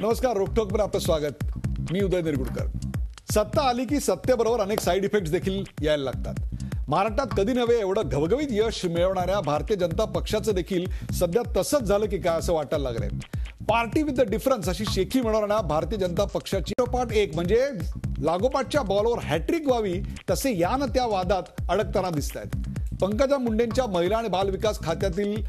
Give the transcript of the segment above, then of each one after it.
नमस्कार, रोकठोकवर आपलं स्वागत. मी उदय निरगुडकर. सत्ता आली की सत्तेबरोबर अनेक साईड इफेक्ट्स देखील यायला लागतात. महाराष्ट्रात कधी नव्हे एवढं घवघवीत यश मिळवणाऱ्या भारतीय जनता पक्षाचं देखील सध्या तसंच झालं की काय असं वाटायला लागलंय. पार्टी विथ द डिफरन्स अशी शेखी मिळवणाऱ्या भारतीय जनता पक्षाची पाठ एक म्हणजे लागोपाठच्या बॉलवर हॅट्रिक व्हावी तसे यानं त्या वादात अडकताना दिसत आहेत. पंकजा मुंडेंच्या महिला आणि बालविकास खात्यातील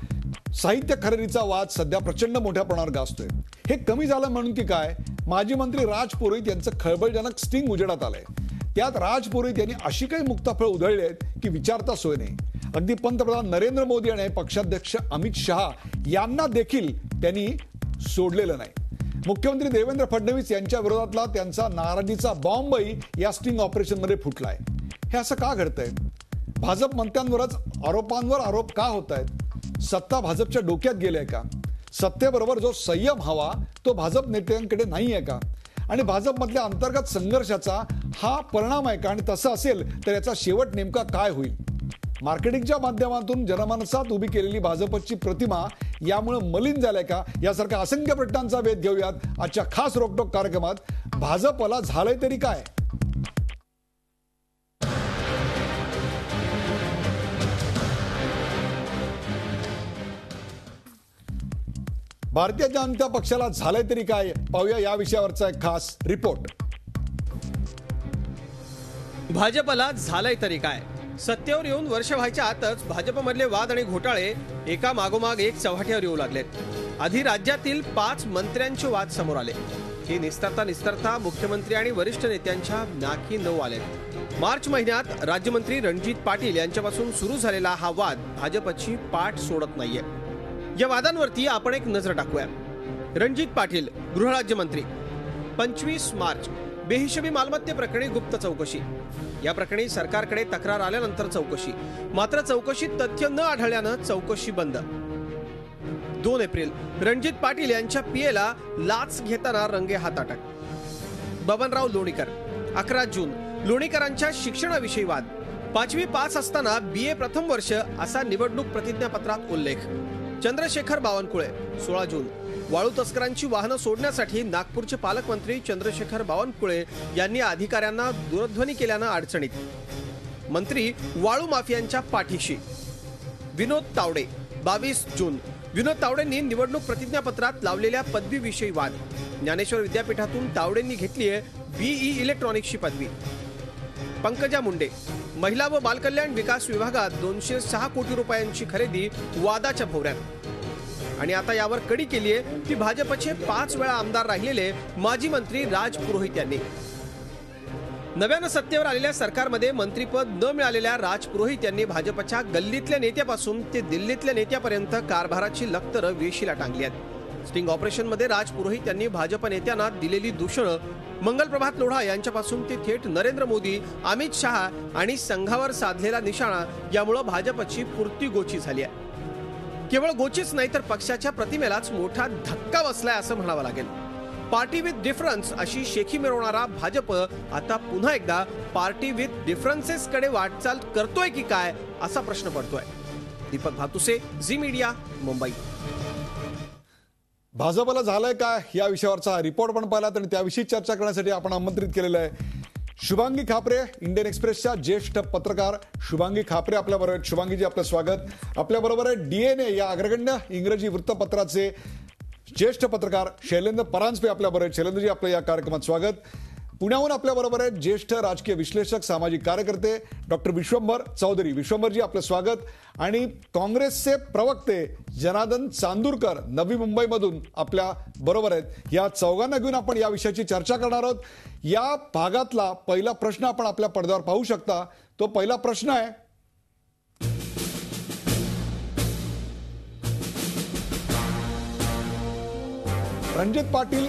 साहित्य खरेदीचा वाद सध्या प्रचंड मोठ्या प्रमाणावर गाजतोय. हे कमी झालं म्हणून की काय, माजी मंत्री राज पुरोहित यांचं खळबळजनक स्टिंग उजेडात आलंय. त्यात राज पुरोहित यांनी अशी काही मुक्ताफळ उधळली आहेत की विचारता सोय नाही. अगदी पंतप्रधान नरेंद्र मोदी आणि पक्षाध्यक्ष अमित शहा यांना देखील त्यांनी सोडलेलं नाही. मुख्यमंत्री देवेंद्र फडणवीस यांच्या विरोधातला त्यांचा नाराजीचा बॉम्बही या स्टिंग ऑपरेशनमध्ये फुटलाय. हे असं का घडतंय? भाजप मंत्र्यांवरच आरोपांवर आरोप का होत आहेत? सत्ता भाजपच्या डोक्यात गेलाय का? सत्तेबरोबर जो संयम हवा तो भाजप नेत्यांकडे नाही आहे का? आणि भाजपमधल्या अंतर्गत संघर्षाचा हा परिणाम आहे का? आणि तसं असेल तर याचा शेवट नेमका काय होईल? मार्केटिंगच्या माध्यमातून जनमानसात उभी केलेली भाजपची प्रतिमा यामुळे मलिन झालाय का? यासारख्या असंख्य प्रश्नांचा वेध घेऊयात आजच्या खास रोकटोक कार्यक्रमात. भाजपला झालंय तरी काय? भारतीय जनता पक्षाला झालंय तरी काय, पाहूया या विषयावरचा एक खास रिपोर्ट. भाजपला झालंय तरी काय? सत्तेवर येऊन वर्ष व्हायच्या आतच भाजपमधले वाद आणि घोटाळे एका मागोमाग एक चव्हाट्यावर येऊ लागलेत. आधी राज्यातील 5 मंत्र्यांचे वाद समोर आले. हे निस्तरता मुख्यमंत्री आणि वरिष्ठ नेत्यांच्या नाकी नऊ आले. मार्च महिन्यात राज्यमंत्री रणजित पाटील यांच्यापासून सुरू झालेला हा वाद भाजपची पाठ सोडत नाहीये. या वादांवरती आपण एक नजर टाकूया. रणजित पाटील गृहराज्यमंत्री. 25 मार्च बेहिशेबी मालमत्तेप्रकरणी गुप्त चौकशी. या प्रकरणी सरकारकडे तक्रार आल्यानंतर चौकशी, मात्र चौकशीत तथ्य न आढळल्यानं चौकशी बंद. 2 एप्रिल रणजित पाटील यांच्या पीएला लाच घेताना रंगे हात अटक. बबनराव लोणीकर. 11 जून लोणीकरांच्या शिक्षणाविषयी वाद. 5वी पास असताना बीए प्रथम वर्ष असा निवडणूक प्रतिज्ञापत्रात उल्लेख. चंद्रशेखर बावनकुळे. 16 जून वाळू तस्करांची वाहनं सोडण्यासाठी नागपूरचे पालकमंत्री चंद्रशेखर बावनकुळे यांनी अधिकाऱ्यांना दूरध्वनी केल्यानं अडचणीत. मंत्री वाळू माफियांच्या पाठीशी. विनोद तावडे. 22 जून विनोद तावडेंनी निवडणूक प्रतिज्ञापत्रात लावलेल्या पदवीविषयी वाद. ज्ञानेश्वर विद्यापीठातून तावडेंनी घेतली आहे बीई इलेक्ट्रॉनिक्सची पदवी. पंकजा मुंडे. महिला व बालकल्याण विकास विभागात 206 कोटी रुपयांची खरेदी वादाच्या भोवऱ्यात. आणि आता यावर कडी केली आहे ती भाजपचे 5 वेळा आमदार राहिलेले माजी मंत्री राज पुरोहित यांनी. नव्यानं सत्तेवर आलेल्या सरकारमध्ये मंत्रीपद न मिळालेल्या राज पुरोहित यांनी भाजपच्या गल्लीतल्या नेत्यापासून ते दिल्लीतल्या नेत्यापर्यंत कारभाराची लक्तरं वेशीला टांगली आहेत. स्टिंग ऑपरेशनमध्ये राज पुरोहित यांनी भाजप नेत्यांना दिलेली दूषणं, मंगलप्रभात लोढा यांच्यापासून ते थेट नरेंद्र मोदी, अमित शहा आणि संघावर साधलेला निशाणा यामुळे भाजपची पुरती गोची झाली आहे. केवळ गोचीच नाही तर पक्षाच्या प्रतिमेलाच मोठा धक्का बसलाय असं म्हणावं लागेल. पार्टी विथ डिफरन्स अशी शेखी मिळवणारा भाजप आता पुन्हा एकदा पार्टी विथ डिफरन्सेस कडे वाटचाल करतोय की काय असा प्रश्न पडतोय. दीपक भातुसे, झी मीडिया, मुंबई. भाजपला झालंय काय या विषयावरचा रिपोर्ट पण पाहिला आणि त्याविषयी चर्चा करण्यासाठी आपण आमंत्रित केलेलं आहे शुभांगी खापरे, इंडियन एक्सप्रेसच्या ज्येष्ठ पत्रकार शुभांगी खापरे आपल्याबरोबर आहेत. शुभांगीजी, आपलं स्वागत. आपल्याबरोबर आहे डीएनए या अग्रगण्य इंग्रजी वृत्तपत्राचे ज्येष्ठ पत्रकार शैलेंद्र परांजपे आपल्याबरोबर आहेत. शैलेंद्रजी, आपलं या कार्यक्रमात स्वागत. पुण्याहून आपल्याबरोबर आहेत ज्येष्ठ राजकीय विश्लेषक, सामाजिक कार्यकर्ते डॉक्टर विश्वंभर चौधरी. विश्वंभरजी, आपलं स्वागत. आणि काँग्रेसचे प्रवक्ते जनार्दन चांदूरकर नवी मुंबईमधून आपल्या बरोबर आहेत. या चौघांना घेऊन आपण या विषयाची चर्चा करणार आहोत. या भागातला पहिला प्रश्न आपण आपल्या पडद्यावर पाहू शकता. तो पहिला प्रश्न आहे, रणजित पाटील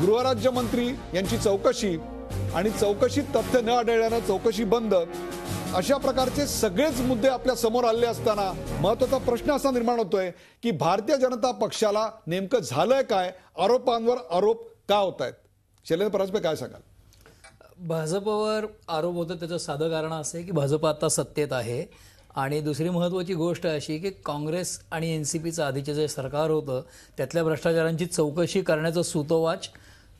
गृहराज्यमंत्री यांची चौकशी आणि चौकशीत तथ्य न आढळल्यानं चौकशी बंद, अशा प्रकारचे सगळेच मुद्दे आपल्या समोर आले असताना महत्वाचा प्रश्न असा निर्माण होतोय की भारतीय जनता पक्षाला नेमकं झालंय काय? आरोपांवर आरोप का होत आहेत? शैलेंद्र परांजपे, काय सांगाल? भाजपवर आरोप होतात त्याचं साधं कारण असं आहे की भाजप आता सत्तेत आहे आणि दुसरी महत्त्वाची गोष्ट अशी की काँग्रेस आणि NCPचं आधीचे जे सरकार होतं त्यातल्या भ्रष्टाचारांची चौकशी करण्याचं सूतोवाच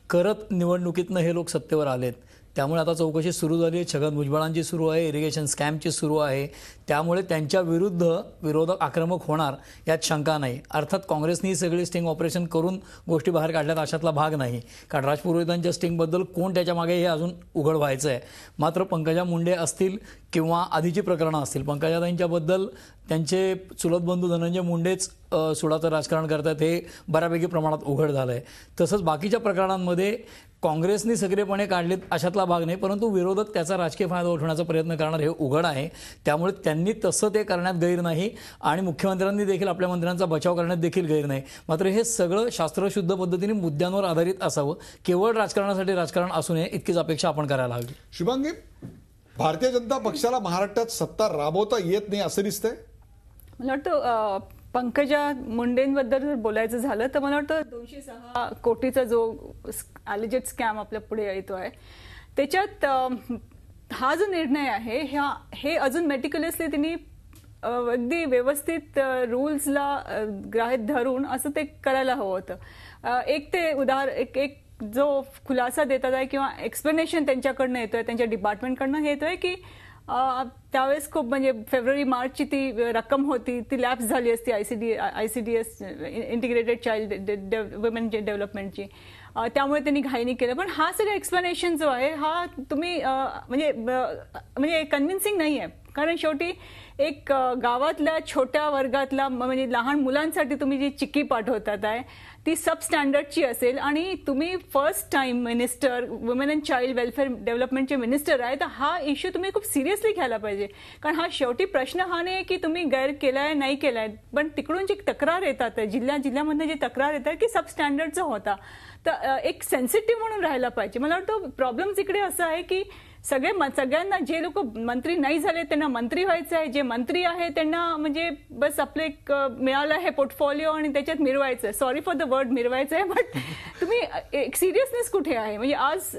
करत निवडणुकीतनं हे लोक सत्तेवर आलेत. त्यामुळे आता चौकशी सुरू झाली आहे. छगन भुजबळांची सुरू आहे, इरिगेशन स्कॅमची सुरू आहे. त्यामुळे त्यांच्या विरुद्ध विरोधक आक्रमक होणार यात शंका नाही. अर्थात काँग्रेसनी सगळी स्टिंग ऑपरेशन करून गोष्टी बाहेर काढल्यात अशातला भाग नाही, कारण राजपुरोहितांच्या स्टिंगबद्दल कोण त्याच्या मागे हे अजून उघड व्हायचं आहे. मात्र पंकजा मुंडे असतील किंवा आधीची प्रकरणं असतील, पंकजाताईंच्याबद्दल त्यांचे चुलत बंधू धनंजय मुंडेच सुडाचं राजकारण करतात हे बऱ्यापैकी प्रमाणात उघड झालं आहे. तसंच बाकीच्या प्रकरणांमध्ये काँग्रेसनी सक्रियपणे काढलेत अशातला भाग नाही, परंतु विरोधक त्याचा राजकीय फायदा उठवण्याचा प्रयत्न करणार हे उघड आहे. त्यामुळे त्यांनी तसं ते करण्यात गैर नाही आणि मुख्यमंत्र्यांनी देखील आपल्या मंत्र्यांचा बचाव करण्यात देखील गैर नाही. मात्र हे सगळं शास्त्रशुद्ध पद्धतीने मुद्द्यांवर आधारित असावं, केवळ राजकारणासाठी राजकारण असू नये इतकीच अपेक्षा आपण करायला हवी. शुभांगी, भारतीय जनता पक्षाला महाराष्ट्रात सत्ता राबवता येत नाही असं दिसतंय? मला वाटतं पंकजा मुंडेंबद्दल जर बोलायचं झालं तर मला वाटतं 206 कोटीचा जो अलिजेड स्कॅम आपल्या पुढे येतो आहे त्याच्यात हा जो निर्णय आहे हे अजून मेटिक्युलसली त्यांनी अगदी व्यवस्थित रूल्सला ग्राह्य धरून असं ते करायला हवं होतं. एक ते एक जो खुलासा देतात आहे किंवा एक्सप्लेनेशन त्यांच्याकडनं येतोय, त्यांच्या डिपार्टमेंटकडनं येतोय की त्यावेळेस खूप म्हणजे फेब्रुवारी मार्चची ती रक्कम होती ती लॅप्स झाली असती ICDS इंटिग्रेटेड चाइल्ड वुमेन डेव्हलपमेंटची, त्यामुळे त्यांनी घाईनी केलं. पण हा सगळं एक्सप्लेनेशन जो आहे हा तुम्ही म्हणजे कन्व्हिन्सिंग नाही आहे, कारण शेवटी एक गावातल्या छोट्या वर्गातला म्हणजे लहान मुलांसाठी तुम्ही जी चिक्की पाठवतात आहे ती सब स्टँडर्डची असेल आणि तुम्ही first time minister women and child welfare डेव्हलपमेंटचे मिनिस्टर आहे, तर हा इश्यू तुम्ही खूप सिरियसली घ्यायला पाहिजे. कारण हा शेवटी प्रश्न हा नाही की तुम्ही गैर केलाय नाही केलाय, पण तिकडून जी तक्रार येतात जिल्ह्यामधनं जी तक्रार येतात की सब स्टँडर्डचा होता, तर एक सेन्सिटिव्ह म्हणून राहायला पाहिजे. मला वाटतं प्रॉब्लेम इकडे असं आहे की सगळ्यांना जे लोक मंत्री नाही झाले त्यांना मंत्री व्हायचं आहे, जे मंत्री आहे त्यांना म्हणजे बस आपलं एक मिळालं आहे पोर्टफोलिओ आणि त्याच्यात मिरवायचं. सॉरी फॉर द वर्ड मिरवायचं आहे, बट तुम्ही एक सिरियसनेस कुठे आहे? म्हणजे आज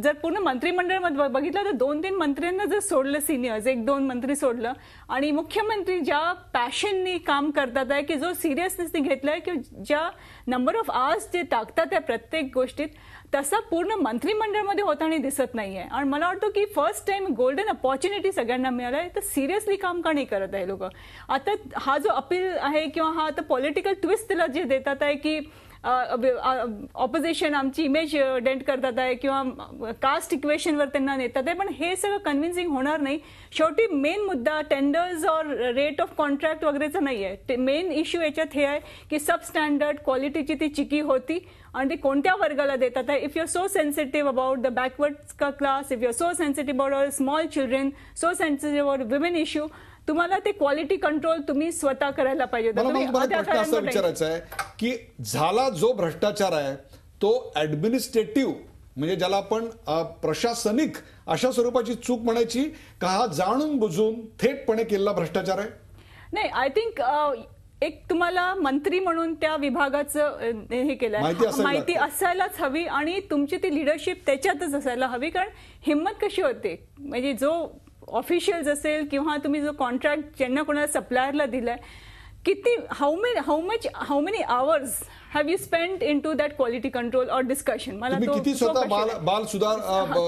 जर पूर्ण मंत्रिमंडळामध्ये बघितलं तर 2-3 मंत्र्यांना जर सोडलं, सिनियर्स 1-2 मंत्री सोडलं आणि मुख्यमंत्री ज्या पॅशननी काम करतात आहे की जो सिरियसनेसनी घेतलाय की ज्या नंबर ऑफ आवर्स जे टाकतात त्या प्रत्येक गोष्टीत, तसा पूर्ण मंत्रिमंडळामध्ये होताना दिसत नाहीये. आणि मला वाटतं की फर्स्ट टाइम गोल्डन अपॉर्च्युनिटी सगळ्यांना मिळालाय, तर सिरियसली काम का नाही करत आहे लोक? आता हा जो अपील आहे किंवा हा आता पॉलिटिकल ट्विस्ट त्याला जे देतात आहे की ऑपोजिशन आमची इमेज डेंट करतात आहे किंवा कास्ट इक्वेशनवर त्यांना नेतात आहे, पण हे सगळं कन्व्हिन्सिंग होणार नाही. शेवटी मेन मुद्दा टेंडर्स और रेट ऑफ कॉन्ट्रॅक्ट वगैरेचा नाही आहे. मेन इश्यू याच्यात हे आहे की सब स्टँडर्ड क्वालिटीची ती चिकी होती आणि ती कोणत्या वर्गाला देतात आहे. If you are so sensitive about the backward class, if you are so sensitive about small children, so sensitive about women issue, तुम्हाला ते क्वालिटी कंट्रोल तुम्ही स्वतः करायला पाहिजे. प्रश्न असा विचारायचा आहे की झाला जो भ्रष्टाचार आहे तो ऍडमिनिस्ट्रेटिव्ह म्हणजे ज्याला आपण प्रशासनिक अशा स्वरूपाची चूक म्हणायची का, हा जाणून बुजून थेटपणे केलेला भ्रष्टाचार आहे? नाही, आय थिंक एक तुम्हाला मंत्री म्हणून त्या विभागाचं हे केलं, माहिती असायलाच हवी आणि तुमची ती लिडरशिप त्याच्यातच असायला हवी. कारण हिंमत कशी होते म्हणजे जो ऑफिशियल्स असेल किंवा तुम्ही जो कॉन्ट्रॅक्ट ज्यांना कोणाला सप्लायरला दिलाय, किती how many hours have you spend in to that quality control or discussion? मला तो किती स्वतः बाल सुधार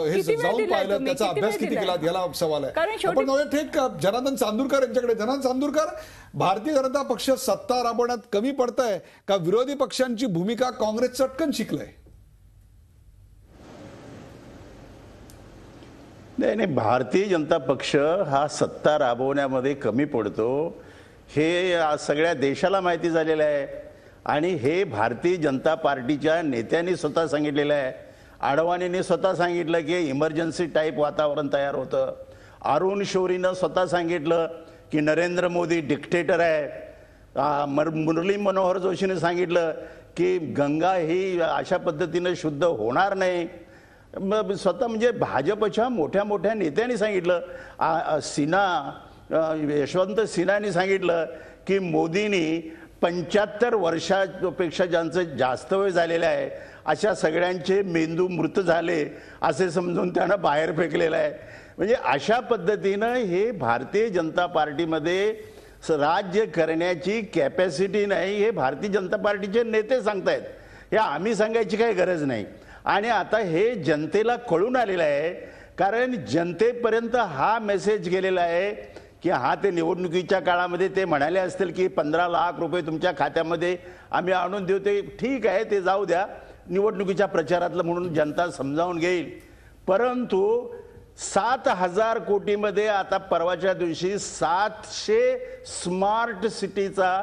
हे जाऊन पाहिलं, त्याचा अभ्यास किती केला याला सवाल आहे. आपण थेट जनार्दन चांदूरकर यांच्याकडे. जनार्दन चांदूरकर, भारतीय जनता पक्ष सत्ता राबवण्यात कमी पडतंय का विरोधी पक्षांची भूमिका काँग्रेस चटकन शिकलंय? नाही, भारतीय जनता पक्ष हा सत्ता राबवण्यामध्ये कमी पडतो हे सगळ्या देशाला माहिती झालेलं आहे आणि हे भारतीय जनता पार्टीच्या नेत्यांनी स्वतः सांगितलेलं आहे. आडवाणीने स्वतः सांगितलं की इमर्जन्सी टाईप वातावरण तयार होतं. अरुण शौरीनं स्वतः सांगितलं की नरेंद्र मोदी डिक्टेटर आहे. मुरली मनोहर जोशीने सांगितलं की गंगा ही अशा पद्धतीनं शुद्ध होणार नाही. स्वतः म्हणजे भाजपच्या मोठ्या मोठ्या नेत्यांनी सांगितलं. यशवंत सिन्हानी सांगितलं की मोदींनी 75 वर्षापेक्षा ज्यांचं जास्त वेळ झालेला आहे अशा सगळ्यांचे मेंदू मृत झाले असे समजून त्यांना बाहेर फेकलेलं आहे. म्हणजे अशा पद्धतीनं हे भारतीय जनता पार्टीमध्ये राज्य करण्याची कॅपॅसिटी नाही, हे भारतीय जनता पार्टीचे नेते सांगतायत. हे आम्ही सांगायची काही गरज नाही. आणि आता हे जनतेला कळून आलेलं आहे, कारण जनतेपर्यंत हा मेसेज गेलेला आहे की ते निवडणुकीच्या काळामध्ये ते म्हणाले असतील की 15 लाख रुपये तुमच्या खात्यामध्ये आम्ही आणून देऊ, ते ठीक आहे, ते जाऊ द्या, निवडणुकीच्या प्रचारातलं म्हणून जनता समजावून घेईल. परंतु 7,000 कोटीमध्ये आता परवाच्या दिवशी 700 स्मार्ट सिटीचा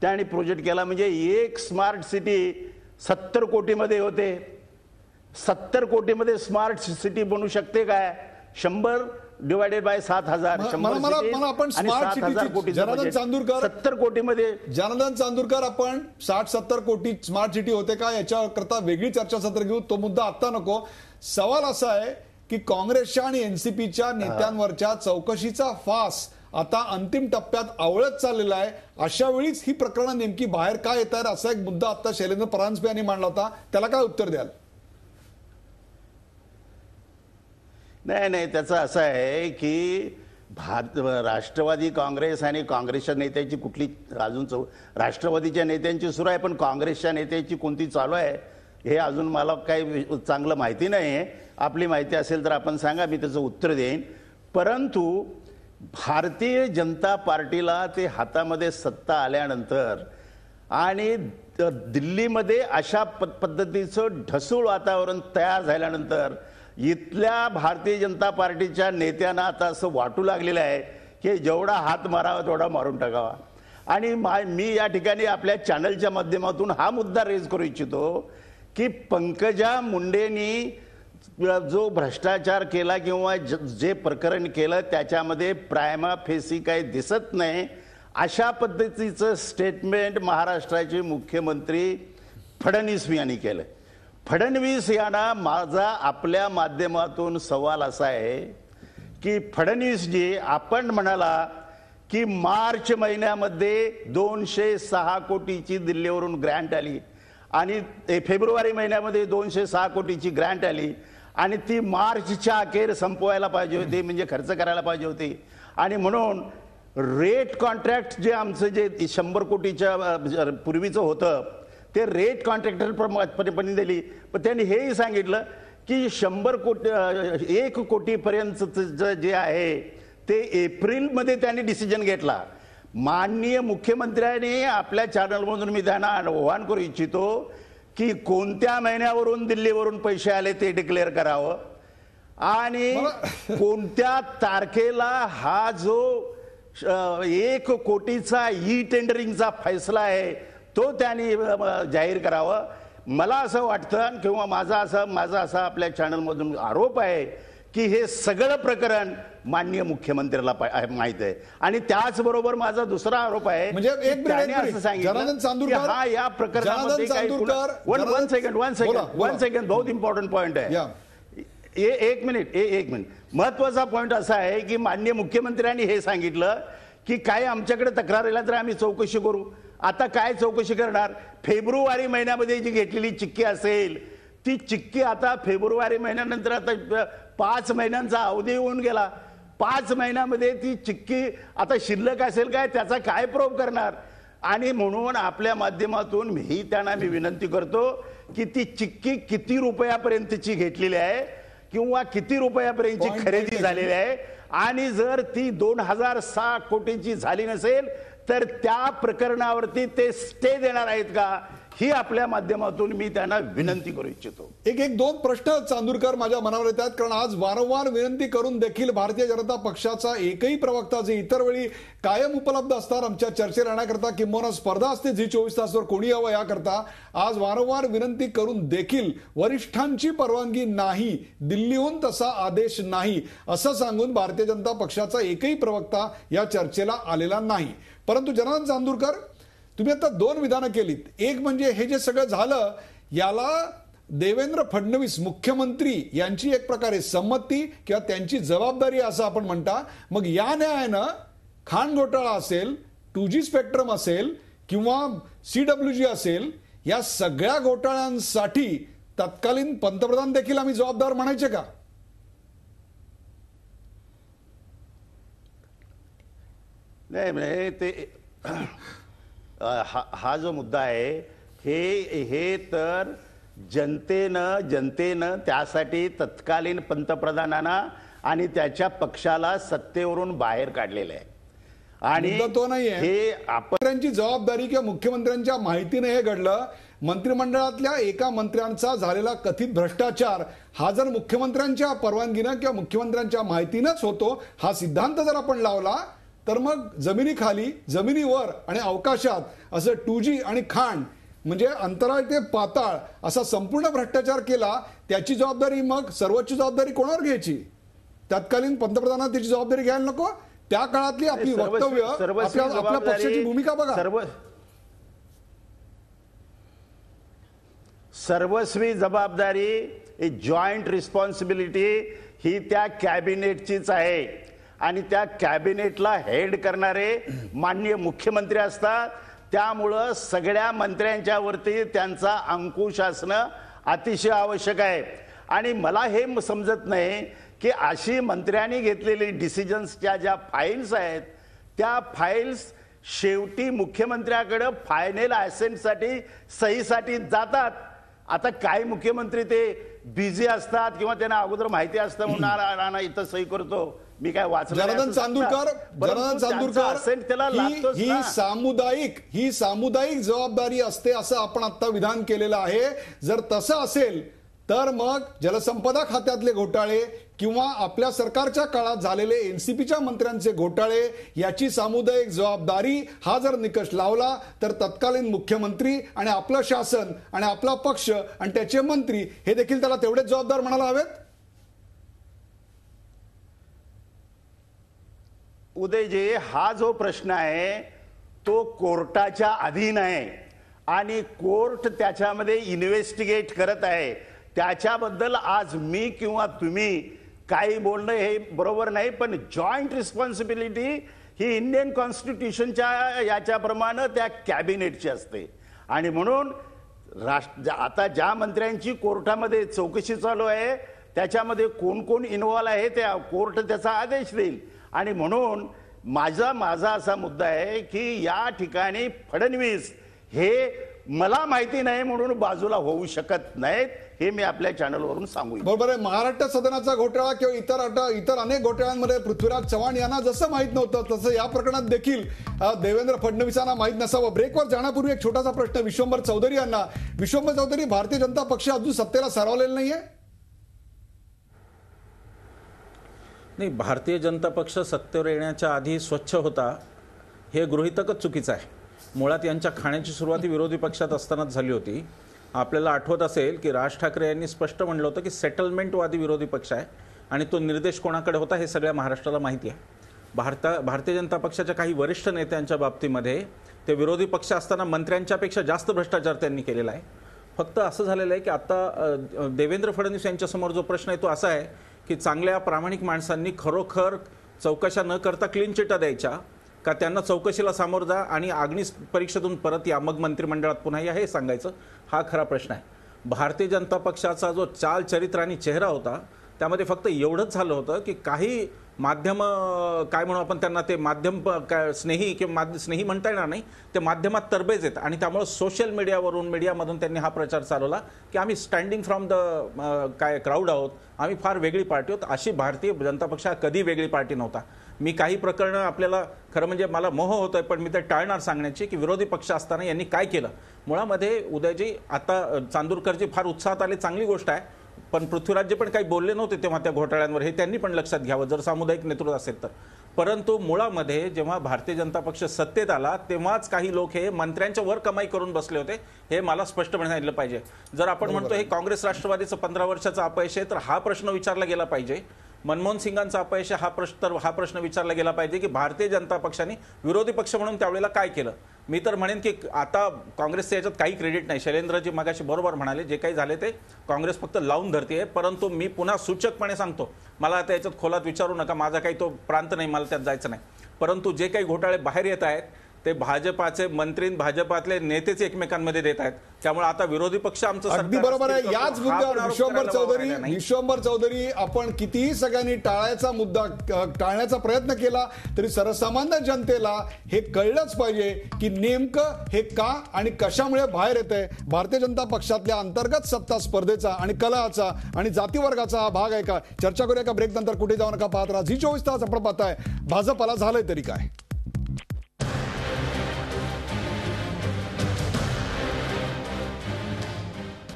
त्यांनी प्रोजेक्ट केला. म्हणजे एक स्मार्ट सिटी 70 कोटीमध्ये होते. 70 कोटीमध्ये स्मार्ट सिटी बनू शकते काय? 100 डिवायडेड बाय 7,000, मला आपण स्मार्ट सिटी जनार्दन चांदूरकर 70 कोटीमध्ये. जनार्दन चांदूरकर, आपण 60-70 कोटी स्मार्ट सिटी होते का याच्याकरता वेगळी चर्चासत्र घेऊ, तो मुद्दा आता नको. सवाल असा आहे की काँग्रेसच्या आणि एनसीपीच्या नेत्यांवरच्या चौकशीचा फास आता अंतिम टप्प्यात आवळत चाललेला आहे. अशा वेळीच ही प्रकरणं नेमकी बाहेर काय येत आहेत असा एक मुद्दा आता शैलेंद्र परांजपे यांनी मांडला होता, त्याला काय उत्तर द्याल? नाही, त्याचं असं आहे की राष्ट्रवादी काँग्रेस आणि काँग्रेसच्या नेत्यांची कुठली अजून राष्ट्रवादीच्या नेत्यांची सुरू आहे, पण काँग्रेसच्या नेत्यांची कोणती चालू आहे हे अजून मला काही चांगलं माहिती नाही आहे. आपली माहिती असेल तर आपण सांगा, मी त्याचं उत्तर देईन. परंतु भारतीय जनता पार्टीला ते हातामध्ये सत्ता आल्यानंतर आणि दिल्लीमध्ये अशा पद्धतीचं ढसूळ वातावरण तयार झाल्यानंतर इथल्या भारतीय जनता पार्टीच्या नेत्यांना आता असं वाटू लागलेलं आहे की जेवढा हात मारावा तेवढा मारून टाकावा. आणि मी या ठिकाणी आपल्या चॅनलच्या माध्यमातून हा मुद्दा रेज करू इच्छितो की पंकजा मुंडेंनी जो भ्रष्टाचार केला किंवा जे प्रकरण केलं त्याच्यामध्ये प्रायमा फेसी काही दिसत नाही, अशा पद्धतीचं स्टेटमेंट महाराष्ट्राचे मुख्यमंत्री फडणवीस यांनी केलं. फडणवीस यांना माझा आपल्या माध्यमातून सवाल असा आहे की फडणवीसजी, आपण म्हणाला की मार्च महिन्यामध्ये 206 कोटीची दिल्लीवरून ग्रँट आली आणि फेब्रुवारी महिन्यामध्ये 206 कोटीची ग्रँट आली आणि ती मार्चच्या अखेर संपवायला पाहिजे होती, म्हणजे खर्च करायला पाहिजे होती. आणि म्हणून रेट कॉन्ट्रॅक्ट जे आमचं जे 100 कोटीच्या पूर्वीचं होतं ते रेट कॉन्ट्रॅक्टरपणे दिली. पण त्यांनी हेही सांगितलं की 100 कोटी 1 कोटीपर्यंतचं जे आहे ते एप्रिलमध्ये त्यांनी डिसिजन घेतला. माननीय मुख्यमंत्र्यांनी आपल्या चॅनलमधून मी त्यांना आवाहन करू इच्छितो की कोणत्या महिन्यावरून दिल्लीवरून पैसे आले ते डिक्लेअर करावं आणि कोणत्या तारखेला हा जो 1 कोटीचा ई टेंडरिंगचा फैसला आहे तो त्यांनी जाहीर करावं. मला असं वाटतं किंवा माझा असा आपल्या चॅनलमधून आरोप आहे की हे सगळं प्रकरण माननीय मुख्यमंत्र्याला माहित आहे. आणि त्याचबरोबर माझा दुसरा आरोप आहे, म्हणजे त्याने असं सांगितलं की हा या प्रकरणामध्ये वन सेकंड बहुत इम्पॉर्टंट पॉइंट आहे. एक मिनिट महत्वाचा पॉइंट असा आहे की माननीय मुख्यमंत्र्यांनी हे सांगितलं की काय आमच्याकडे तक्रार आल्या तर आम्ही चौकशी करू. आता काय चौकशी करणार? फेब्रुवारी महिन्यामध्ये जी घेतलेली चिक्की असेल ती चिक्की आता फेब्रुवारी महिन्यानंतर आता 5 महिन्यांचा अवधी होऊन गेला. 5 महिन्यामध्ये ती चिक्की आता शिल्लक असेल काय, त्याचा काय प्रूफ करणार? आणि म्हणून आपल्या माध्यमातून मी त्यांना विनंती करतो की ती चिक्की किती रुपयापर्यंतची घेतलेली आहे किंवा किती रुपयापर्यंतची खरेदी झालेली आहे, आणि जर ती 2006 कोटीची झाली नसेल तर त्या प्रकरणावरती ते स्टे देणार आहेत का, ही आपल्या माध्यमातून मी त्यांना विनंती करू इच्छितो. एक दोन प्रश्न चांदूरकर माझ्या मनावर येतात, कारण आज वारंवार विनंती करून देखील भारतीय जनता पक्षाचा एकही प्रवक्ता जे इतर वेळी कायम उपलब्ध असतात आमच्या चर्चेत राहण्याकरता किंवा स्पर्धा असते झी 24 तासवर कोणी यावं याकरता, आज वारंवार विनंती करून देखील वरिष्ठांची परवानगी नाही, दिल्लीहून तसा आदेश नाही असं सांगून भारतीय जनता पक्षाचा एकही प्रवक्ता या चर्चेला आलेला नाही. परंतु जनार्दन चांदूरकर, तुम्ही आता 2 विधानं केलीत. एक म्हणजे हे जे सगळं झालं याला देवेंद्र फडणवीस मुख्यमंत्री यांची एक प्रकारे संमती किंवा त्यांची जबाबदारी असं आपण म्हणता. मग या न्यायानं खाण घोटाळा असेल, 2G स्पेक्ट्रम असेल किंवा CWG असेल, या सगळ्या घोटाळ्यांसाठी तत्कालीन पंतप्रधान देखील आम्ही जबाबदार म्हणायचे का? नाही म्हणजे ते हा जो मुद्दा आहे हे तर जनतेनं त्यासाठी तत्कालीन पंतप्रधानांना आणि त्याच्या पक्षाला सत्तेवरून बाहेर काढलेलं आहे. आणि मुद्दा तो नाहीये. हे मंत्र्यांची जबाबदारी किंवा मुख्यमंत्र्यांच्या माहितीने हे घडलं. मंत्रिमंडळातल्या एका मंत्र्यांचा झालेला कथित भ्रष्टाचार हा जर मुख्यमंत्र्यांच्या परवानगीनं किंवा मुख्यमंत्र्यांच्या माहितीनंच होतो हा सिद्धांत जर आपण लावला तर मग जमिनीखाली जमिनीवर आणि अवकाशात असं 2G आणि खाण म्हणजे अंतराळ ते पाताळ असा संपूर्ण भ्रष्टाचार केला. त्याची जबाबदारी मग सर्वोच्च जबाबदारी कोणावर घ्यायची? तत्कालीन पंतप्रधानांना त्याची जबाबदारी घ्यायला नको? त्या काळातली आपली वक्तव्य आपल्या पक्षाची भूमिका बघा. सर्वस्वी जबाबदारी जॉईंट रिस्पॉन्सिबिलिटी ही त्या कॅबिनेटचीच आहे आणि त्या कॅबिनेटला हेड करणारे माननीय मुख्यमंत्री असतात. त्यामुळं सगळ्या मंत्र्यांच्या वरती त्यांचा अंकुश असणं अतिशय आवश्यक आहे. आणि मला हे समजत नाही की अशी मंत्र्यांनी घेतलेली डिसिजन्सच्या ज्या फाईल्स आहेत त्या फाईल्स शेवटी मुख्यमंत्र्याकडे फायनल असेंटसाठी सहीसाठी जातात. आता काही मुख्यमंत्री ते बिझी असतात किंवा त्यांना अगोदर माहिती असतं म्हणून इथं सही करतो मी काय वाचलं. जनार्दन चांदूरकर ही सामुदायिक जबाबदारी असते असं आपण आता विधान केलेलं आहे. जर तसं असेल तर मग जलसंपदा खात्यातले घोटाळे किंवा आपल्या सरकारच्या काळात झालेले एनसीपीच्या मंत्र्यांचे घोटाळे याची सामुदायिक जबाबदारी हा जर निकष लावला तर तत्कालीन मुख्यमंत्री आणि आपलं शासन आणि आपला पक्ष आणि त्याचे मंत्री हे देखील त्याला तेवढेच जबाबदार म्हणायला हवेत. उदयजी, हा जो प्रश्न आहे तो कोर्टाच्या अधीन आहे आणि कोर्ट त्याच्यामध्ये इन्व्हेस्टिगेट करत आहे. त्याच्याबद्दल आज मी किंवा तुम्ही काही बोलणं हे बरोबर नाही. पण जॉईंट रिस्पॉन्सिबिलिटी ही इंडियन कॉन्स्टिट्यूशनच्या याच्याप्रमाणे त्या कॅबिनेटची असते. आणि म्हणून आता ज्या मंत्र्यांची कोर्टामध्ये चौकशी चालू आहे त्याच्यामध्ये कोण कोण इन्व्हॉल्व आहे त्या कोर्ट त्याचा आदेश देईल. आणि म्हणून माझा असा मुद्दा आहे की या ठिकाणी फडणवीस हे मला माहिती नाही म्हणून बाजूला होऊ शकत नाहीत. हे मी आपल्या चॅनलवरून सांगू. बरोबर आहे. महाराष्ट्र सदनाचा घोटाळा किंवा इतर अनेक घोटाळ्यांमध्ये पृथ्वीराज चव्हाण यांना जसं माहीत नव्हतं तसं या प्रकरणात देखील देवेंद्र फडणवीसांना माहीत नसावं. ब्रेकवर जाण्यापूर्वी एक छोटासा प्रश्न विश्वंभर चौधरी यांना. विश्वंभर चौधरी, भारतीय जनता पक्ष अजून सत्तेला सरवलेला नाहीये? नाही, भारतीय जनता पक्ष सत्तेवर येण्याच्या आधी स्वच्छ होता हे गृहीतकच चुकीचं आहे. मुळात यांच्या खाण्याची सुरुवात विरोधी पक्षात असतानाच झाली होती. आपल्याला आठवत असेल की राज ठाकरे यांनी स्पष्ट म्हणलं होतं की सेटलमेंटवादी विरोधी पक्ष आहे आणि तो निर्देश कोणाकडे होता हे सगळ्या महाराष्ट्राला माहिती आहे. भारतीय जनता पक्षाच्या काही वरिष्ठ नेत्यांच्या बाबतीमध्ये ते विरोधी पक्ष असताना मंत्र्यांच्यापेक्षा जास्त भ्रष्टाचार त्यांनी केलेला आहे. फक्त असं झालेलं आहे की आता देवेंद्र फडणवीस यांच्यासमोर जो प्रश्न आहे तो असा आहे की चांगल्या प्रामाणिक माणसांनी खरोखर चौकशा न करता क्लीन चिटा द्यायच्या का त्यांना चौकशीला सामोरं जा आणि अग्नि परीक्षेतून परत या मग मंत्रिमंडळात पुन्हा या हे सांगायचं, हा खरा प्रश्न आहे. भारतीय जनता पक्षाचा जो चाल चरित्र आणि चेहरा होता त्यामध्ये फक्त एवढंच झालं होतं की काही माध्यम काय म्हणू आपण त्यांना ते माध्यम काय स्नेही किंवा स्नेही म्हणता येणार नाही, ते माध्यमात तरबेज आहेत आणि त्यामुळे सोशल मीडियामधून त्यांनी हा प्रचार चालवला की आम्ही स्टँडिंग फ्रॉम द काय क्राऊड आहोत, आम्ही फार वेगळी पार्टी आहोत. अशी भारतीय जनता पक्ष कधी वेगळी पार्टी नव्हता. मी काही प्रकरणं आपल्याला खरं म्हणजे मला मोह होतोय पण मी ते टाळणार सांगण्याची की विरोधी पक्ष असताना यांनी काय केलं. मुळामध्ये उदयजी आता चांदूरकरजी फार उत्साहात आले, चांगली गोष्ट आहे, पण पृथ्वीराजजी पण काही बोलले नव्हते तेव्हा त्या घोटाळ्यांवर, हे त्यांनी पण लक्षात घ्यावं जर सामुदायिक नेतृत्व असेल तर. परंतु मुळामध्ये जेव्हा भारतीय जनता पक्ष सत्तेत आला तेव्हाच काही लोक हे मंत्र्यांच्या वर कमाई करून बसले होते, हे मला स्पष्टपणे सांगितलं पाहिजे. जर आपण म्हणतो हे काँग्रेस राष्ट्रवादीचं 15 वर्षाचं अपयश आहे तर हा प्रश्न विचारला गेला पाहिजे. मनमोहन सिंगांचा अपयश हा प्रश्न विचारला गेला पाहिजे की भारतीय जनता पक्षाने विरोधी पक्ष म्हणून त्यावेळेला काय केलं. मी तर म्हणेन की आता काँग्रेसच्या याच्यात काही क्रेडिट नाही. शैलेंद्रजी मगाशी बरोबर म्हणाले, जे काही झाले ते काँग्रेस फक्त लावून धरते. परंतु मी पुन्हा सूचकपणे सांगतो, मला आता याच्यात खोलात विचारू नका, माझा काही तो प्रांत नाही, मला त्यात जायचं नाही. परंतु जे काही घोटाळे बाहेर येत आहेत ते भाजपाचे मंत्री भाजपातले नेतेच एकमेकांमध्ये देत आहेत. त्यामुळे आता विरोधी पक्ष आमचं अगदी सरकार बरोबर आहे. अस्थिर याच करतो. हा मुद्द्यावर पण आरोप करायला वाव नाही. विश्वंभर चौधरी आपण कितीही सगळ्यांनी टाळण्याचा प्रयत्न केला तरी सर्वसामान्य जनतेला हे कळलंच पाहिजे की नेमकं हे का आणि कशामुळे बाहेर येत आहे. भारतीय जनता पक्षातल्या अंतर्गत सत्ता स्पर्धेचा आणि कलहाचा आणि जातीवर्गाचा हा भाग आहे का? चर्चा करूया का ब्रेक नंतर. कुठे जाऊ नका, पाहत राहा झी 24 तास. आपण पाहताय भाजपाला झालंय तरी काय.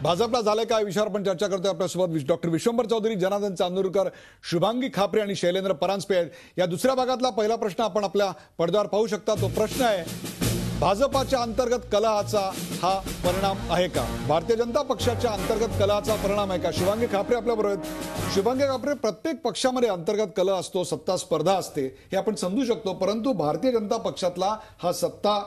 भाजपला झालंय काय विषयावर आपण चर्चा करतोय. आपल्यासोबत डॉक्टर विश्वंभर चौधरी, जनार्दन चांदूरकर, शुभांगी खापरे आणि शैलेंद्र परांजपे आहेत. या दुसऱ्या भागातला पहिला प्रश्न आपण आपल्या पडद्यावर पाहू शकता. तो प्रश्न आहे, भाजपाच्या अंतर्गत कलहाचा हा परिणाम आहे का? भारतीय जनता पक्षाच्या अंतर्गत कलहाचा परिणाम आहे का? शुभांगी खापरे आपल्या बरोबर आहेत. शुभांगी खापरे, प्रत्येक पक्षामध्ये अंतर्गत कलह असतो, सत्ता स्पर्धा असते, हे आपण समजू शकतो. परंतु भारतीय जनता पक्षातला हा सत्ता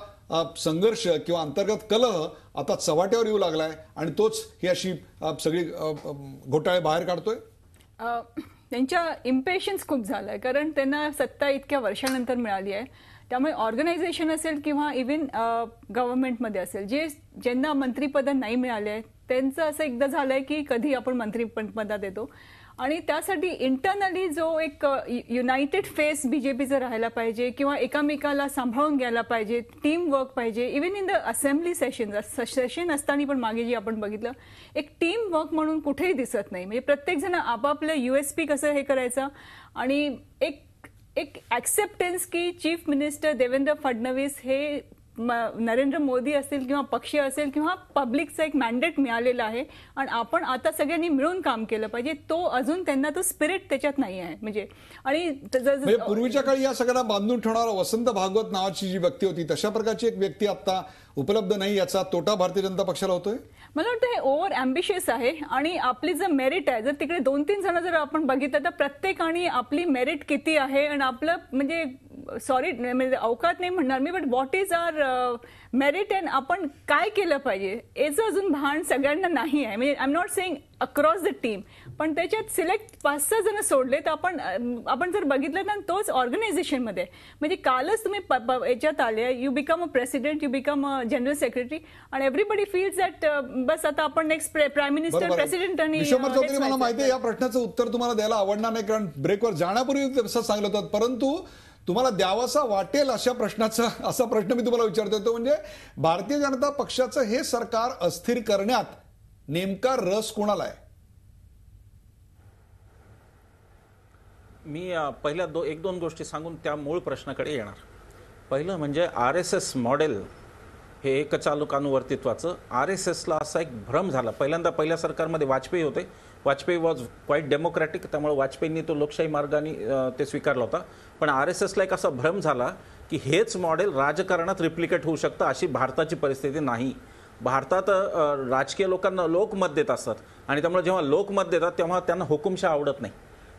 संघर्ष किंवा अंतर्गत कलह आता चव्हाट्यावर येऊ लागलाय आणि तोच ही अशी सगळी घोटाळे बाहेर काढतोय. त्यांच्या इम्पेशन्स खूप झालाय, कारण त्यांना सत्ता इतक्या वर्षानंतर मिळाली आहे. त्यामुळे ऑर्गनायझेशन असेल किंवा इव्हन गव्हर्नमेंटमध्ये असेल, ज्यांना मंत्रिपद नाही मिळाले आहे त्यांचं असं एकदा झालंय की कधी आपण मंत्रिपदात येतो. आणि त्यासाठी इंटरनली जो एक युनायटेड फेस बीजेपीचं राहायला पाहिजे किंवा एकामेकाला सांभाळून घ्यायला पाहिजे, टीम वर्क पाहिजे. Even in the assembly session असताना पण मागे जी आपण बघितलं, एक टीम वर्क म्हणून कुठेही दिसत नाही. म्हणजे प्रत्येक जण आपापलं USP कसं हे करायचं आणि एक ऍक्सेप्टन्स की चीफ मिनिस्टर देवेंद्र फडणवीस हे नरेंद्र मोदी असेल किंवा पक्ष असेल किंवा पब्लिकचा एक मॅन्डेट मिळालेला आहे आणि आपण आता सगळ्यांनी मिळून काम केलं पाहिजे. तो अजून त्यांना तो स्पिरिट त्याच्यात नाही आहे. म्हणजे पूर्वीच्या काळी या सगळ्यांना बांधून ठेवणारा वसंत भागवत नावाची जी व्यक्ती होती, तशा प्रकारची एक व्यक्ती आता उपलब्ध नाही. याचा तोटा भारतीय जनता पक्षाला होतोय. मला वाटतं हे ओव्हर अँबिशियस आहे आणि आपली जर मेरिट आहे, जर तिकडे 2-3 जण जर आपण बघितलं तर प्रत्येकाने आपली मेरिट किती आहे आणि आपलं म्हणजे सॉरी म्हणजे अवकात नाही म्हणणार मी, but what is our merit and आपण काय केलं पाहिजे याचं अजून भान सगळ्यांना नाही आहे. म्हणजे I am not saying across the team, पण त्याच्यात सिलेक्ट 5-6 जण सोडले तर आपण जर बघितलं तर तोच ऑर्गनायझेशनमध्ये. म्हणजे कालच तुम्ही याच्यात आले, you become a president, you become a general secretary आणि एव्हरीबडी फील्स दॅट बस आता आपण नेक्स्ट प्राईम मिनिस्टर प्रेसिडेंट. आणि विश्वंभर चौधरी, मला माहिती आहे या प्रश्नाचं उत्तर तुम्हाला द्यायला आवडणार नाही, कारण ब्रेकवर जाण्यापूर्वी तसं सांगलं होतं. परंतु तुम्हाला द्यावासा वाटेल असा प्रश्न मी तुम्हाला विचारतोय. तो म्हणजे भारतीय जनता पक्षाचं हे सरकार अस्थिर करण्यात नेमका रस कोणाला आहे? मी पहिल्या 1-2 गोष्टी सांगून त्या मूळ प्रश्नाकडे येणार. पहिलं म्हणजे RSS मॉडेल हे एकचालकानुवर्तित्वाचं. RSSला असा एक भ्रम झाला. पहिल्या सरकारमध्ये वाजपेयी होते. वाजपेयी वॉज क्वाईट डेमोक्रॅटिक, त्यामुळे वाजपेयींनी तो लोकशाही मार्गाने ते स्वीकारला होता. पण RSSला एक असा भ्रम झाला की हेच मॉडेल राजकारणात रिप्लिकेट होऊ शकतं. अशी भारताची परिस्थिती नाही. भारतात राजकीय लोकांना लोक मत देत असतात आणि त्यामुळे जेव्हा लोक मत देतात तेव्हा त्यांना हुकुमशाह आवडत नाही.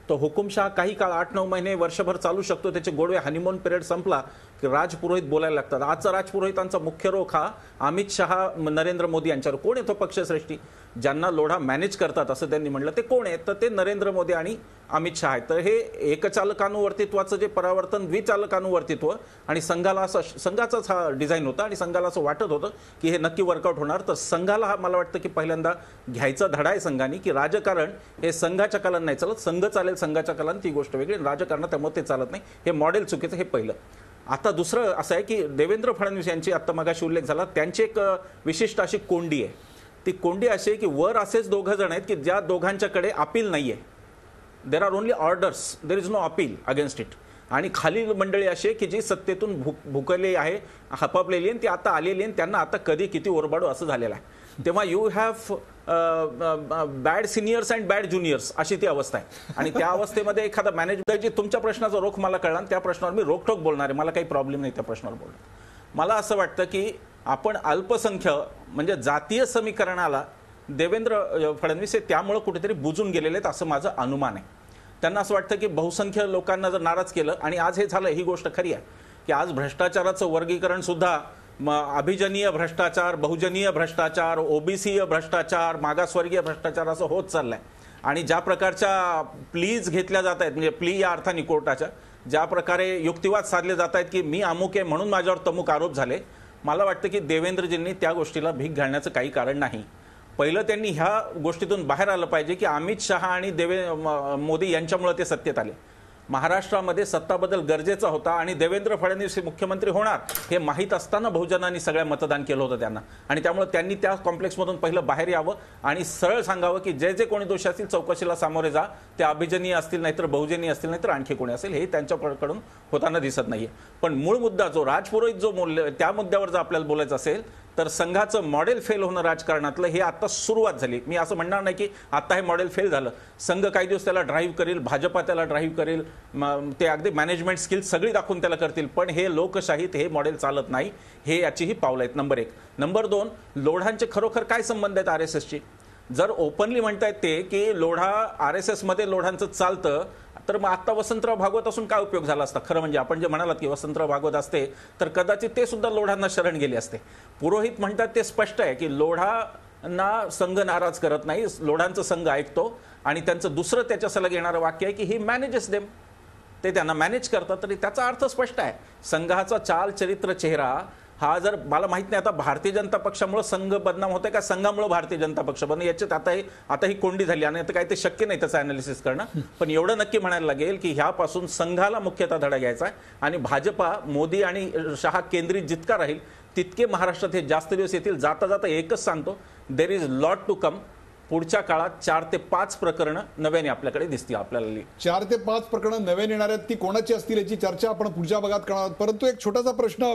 तो हुकुमशाह काही काळ 8-9 महिने वर्षभर चालू शकतो. त्याचे गोडवे हनीमून पिरियड संपला की राजपुरोहित बोलायला लागतात. आजचा राजपुरोहितांचा मुख्य रोख हा अमित शहा, नरेंद्र मोदी यांच्यावर. कोण आहे तो पक्षश्रेष्ठी ज्यांना लोढा मॅनेज करतात असं त्यांनी म्हटलं? ते कोण आहेत? तर ते नरेंद्र मोदी आणि अमित शहा आहेत. तर हे एकचालकानुवर्तित्वाचं जे परावर्तन द्विचालकानुवर्तित्व आणि संघाचाच हा डिझाईन होता आणि संघाला असं वाटत होतं की हे नक्की वर्कआउट होणार. तर संघाला हा मला वाटतं की पहिल्यांदा घ्यायचा धडा आहे संघाने की राजकारण हे संघाच्या कलान नाही चालत. संघ चालेल संघाच्या कलान, ती गोष्ट वेगळी. राजकारणात त्यामुळे ते चालत नाही. हे मॉडेल चुकीचं. हे पहिलं. आता दुसरं असं आहे की देवेंद्र फडणवीस यांची आत्ता मगाशी उल्लेख झाला, त्यांची एक विशिष्ट अशी कोंडी आहे. ती कोंडी अशी आहे की वर असेच 2 जण आहेत की ज्या दोघांच्याकडे अपील नाहीये. There are only orders, there is no appeal against it. आणि खाली मंडळी अशी आहे की जी सत्तेतून भुकलेली आहे, हपापलेली आहे, ती आता आलेली आहे, त्यांना आता कधी किती ओरबाडू असं झालेलं आहे. तेव्हा you have bad seniors and bad juniors अशी ती अवस्था आहे. आणि त्या अवस्थेमध्ये एखादा मॅनेजमेंट, तुमच्या प्रश्नाचा रोख मला कळला आणि त्या प्रश्नावर मी रोखठोक बोलणार आहे. मला काही प्रॉब्लेम नाही त्या प्रश्नावर बोलणं. मला असं वाटतं की आपण अल्पसंख्य म्हणजे जातीय समीकरणाला देवेंद्र फडणवीस हे त्यामुळे कुठेतरी बुजून गेलेले आहेत असं माझं अनुमान आहे. त्यांना असं वाटतं की बहुसंख्य लोकांना जर नाराज केलं, आणि आज हे झालं, ही गोष्ट खरी आहे की आज भ्रष्टाचाराचं वर्गीकरण सुद्धा अभिजनीय भ्रष्टाचार, बहुजनीय भ्रष्टाचार, ओबीसीय भ्रष्टाचार, मागासवर्गीय भ्रष्टाचार असं होत चाललंय. आणि ज्या प्रकारच्या प्लीज घेतल्या जात आहेत, म्हणजे प्ली या अर्थाने कोर्टाच्या ज्या प्रकारे युक्तिवाद साधले जात आहेत की मी अमुक आहे म्हणून माझ्यावर तमुक आरोप झाले, मला वाटतं की देवेंद्रजींनी त्या गोष्टीला भीक घालण्याचं काही कारण नाही. पहिलं त्यांनी ह्या गोष्टीतून बाहेर आलं पाहिजे की अमित शहा आणि मोदी यांच्यामुळे ते सत्तेत आले. महाराष्ट्रामध्ये सत्ता बदल गरजेचा होता आणि देवेंद्र फडणवीस हे मुख्यमंत्री होणार हे माहीत असताना बहुजनांनी सगळ्या मतदान केलं होतं त्यांना, आणि त्यामुळे त्यांनी त्या कॉम्प्लेक्समधून पहिलं बाहेर यावं आणि सरळ सांगावं की जे जे कोणी दोष असतील चौकशीला सामोरे जा, ते अभिजनीय असतील नाहीतर बहुजनीय असतील नाहीतर आणखी कोणी असेल, हे त्यांच्याकडून होताना दिसत नाहीये. पण मूळ मुद्दा जो राजपुरोहित जो मूल्य त्या मुद्द्यावर जर आपल्याला बोलायचं असेल तर संघाचं मॉडेल फेल होणं राजकारणातलं हे आता सुरुवात झाली. मी असं म्हणणार नाही की आता हे मॉडेल फेल झालं. संघ काही दिवस त्याला ड्राईव्ह करेल, भाजपा त्याला ड्राईव्ह करेल, ते अगदी मॅनेजमेंट स्किल सगळी दाखवून त्याला करतील, पण हे लोकशाहीत हे मॉडेल चालत नाही. हे याचीही पावलं आहेत. नंबर 1. नंबर 2, लोढांचे खरोखर काय संबंध आहेत RSSची? जर ओपनली म्हणतायत ते की लोढा RSS मध्ये लोढांचं चालतं, तर मग आता वसंतराव भागवत असून काय उपयोग झाला असता? खरं म्हणजे आपण जे म्हणालात की वसंतराव भागवत असते तर कदाचित ते सुद्धा लोढांना शरण गेले असते. पुरोहित म्हणतात ते स्पष्ट आहे की लोढांना संघ नाराज करत नाही, लोढांचं संघ ऐकतो, आणि त्यांचं दुसरं त्याच्या सलग येणारं वाक्य आहे की ही मॅनेजेस देम, ते त्यांना मॅनेज करतात. तरी त्याचा अर्थ स्पष्ट आहे. संघाचा चाल चरित्र चेहरा हा जर, मला माहित नाही आता भारतीय जनता पक्षामुळे संघ बदनाम होतोय का संघामुळे भारतीय जनता पक्ष बदनाम, याच्यात आता ही कोंडी झाली आणि आता काय ते शक्य नाही त्याचं अनालिसिस करणं. पण एवढं नक्की म्हणायला लागेल की ह्यापासून संघाला मुख्यतः धडा घ्यायचा आहे, आणि भाजपा, मोदी आणि शहा केंद्रित जितका राहील तितके महाराष्ट्रात हे जास्त दिवस येतील. जाता जाता एकच सांगतो, there is lot to come. पुढच्या काळात 4 ते 5 प्रकरणं नव्याने आपल्याकडे दिसतील. आपल्याला 4 ते 5 प्रकरणं नव्याने येणार आहेत. ती कोणाची असतील याची चर्चा आपण पुढच्या भागात करणार आहोत. परंतु एक छोटासा प्रश्न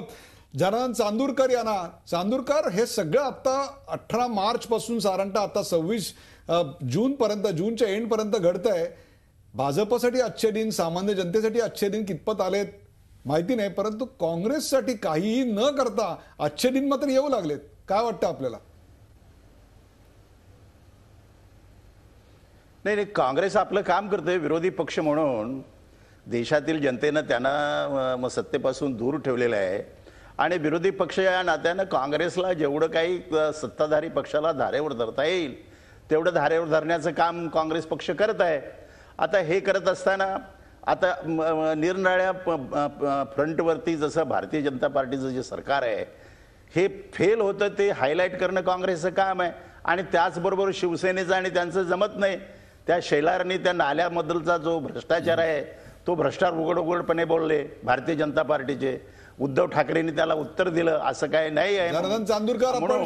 जनार्दन चांदूरकर यांना. चांदूरकर, हे सगळं आता 18 मार्च पासून साधारणतः आता 26 जून पर्यंत, जूनच्या एंड पर्यंत घडतंय. भाजपसाठी आजचे दिन, सामान्य जनतेसाठी आजचे दिन कितपत आलेत माहिती नाही, परंतु काँग्रेससाठी काहीही न करता आजचे दिन मात्र येऊ लागलेत. काय वाटतं आपल्याला? नाही, काँग्रेस आपलं काम करते विरोधी पक्ष म्हणून. देशातील जनतेनं त्यांना सत्तेपासून दूर ठेवलेलं आहे, आणि विरोधी पक्ष या नात्यानं काँग्रेसला जेवढं काही सत्ताधारी पक्षाला धारेवर धरता येईल तेवढं धारेवर धरण्याचं काम काँग्रेस पक्ष करत आहे. आता हे करत असताना आता निरनिराळ्या फ्रंटवरती जसं भारतीय जनता पार्टीचं जे सरकार आहे हे फेल होतं, ते हायलाईट करणं काँग्रेसचं काम आहे. आणि त्याचबरोबर शिवसेनेचं आणि त्यांचं जमत नाही. त्या शैलारनी त्या नाल्याबद्दलचा जो भ्रष्टाचार आहे तो भ्रष्टाचार उघडपणे बोलले भारतीय जनता पार्टीचे. उद्धव ठाकरेंनी त्याला उत्तर दिलं, असं काय नाही आहे. जनार्दन चांदूरकर, आपण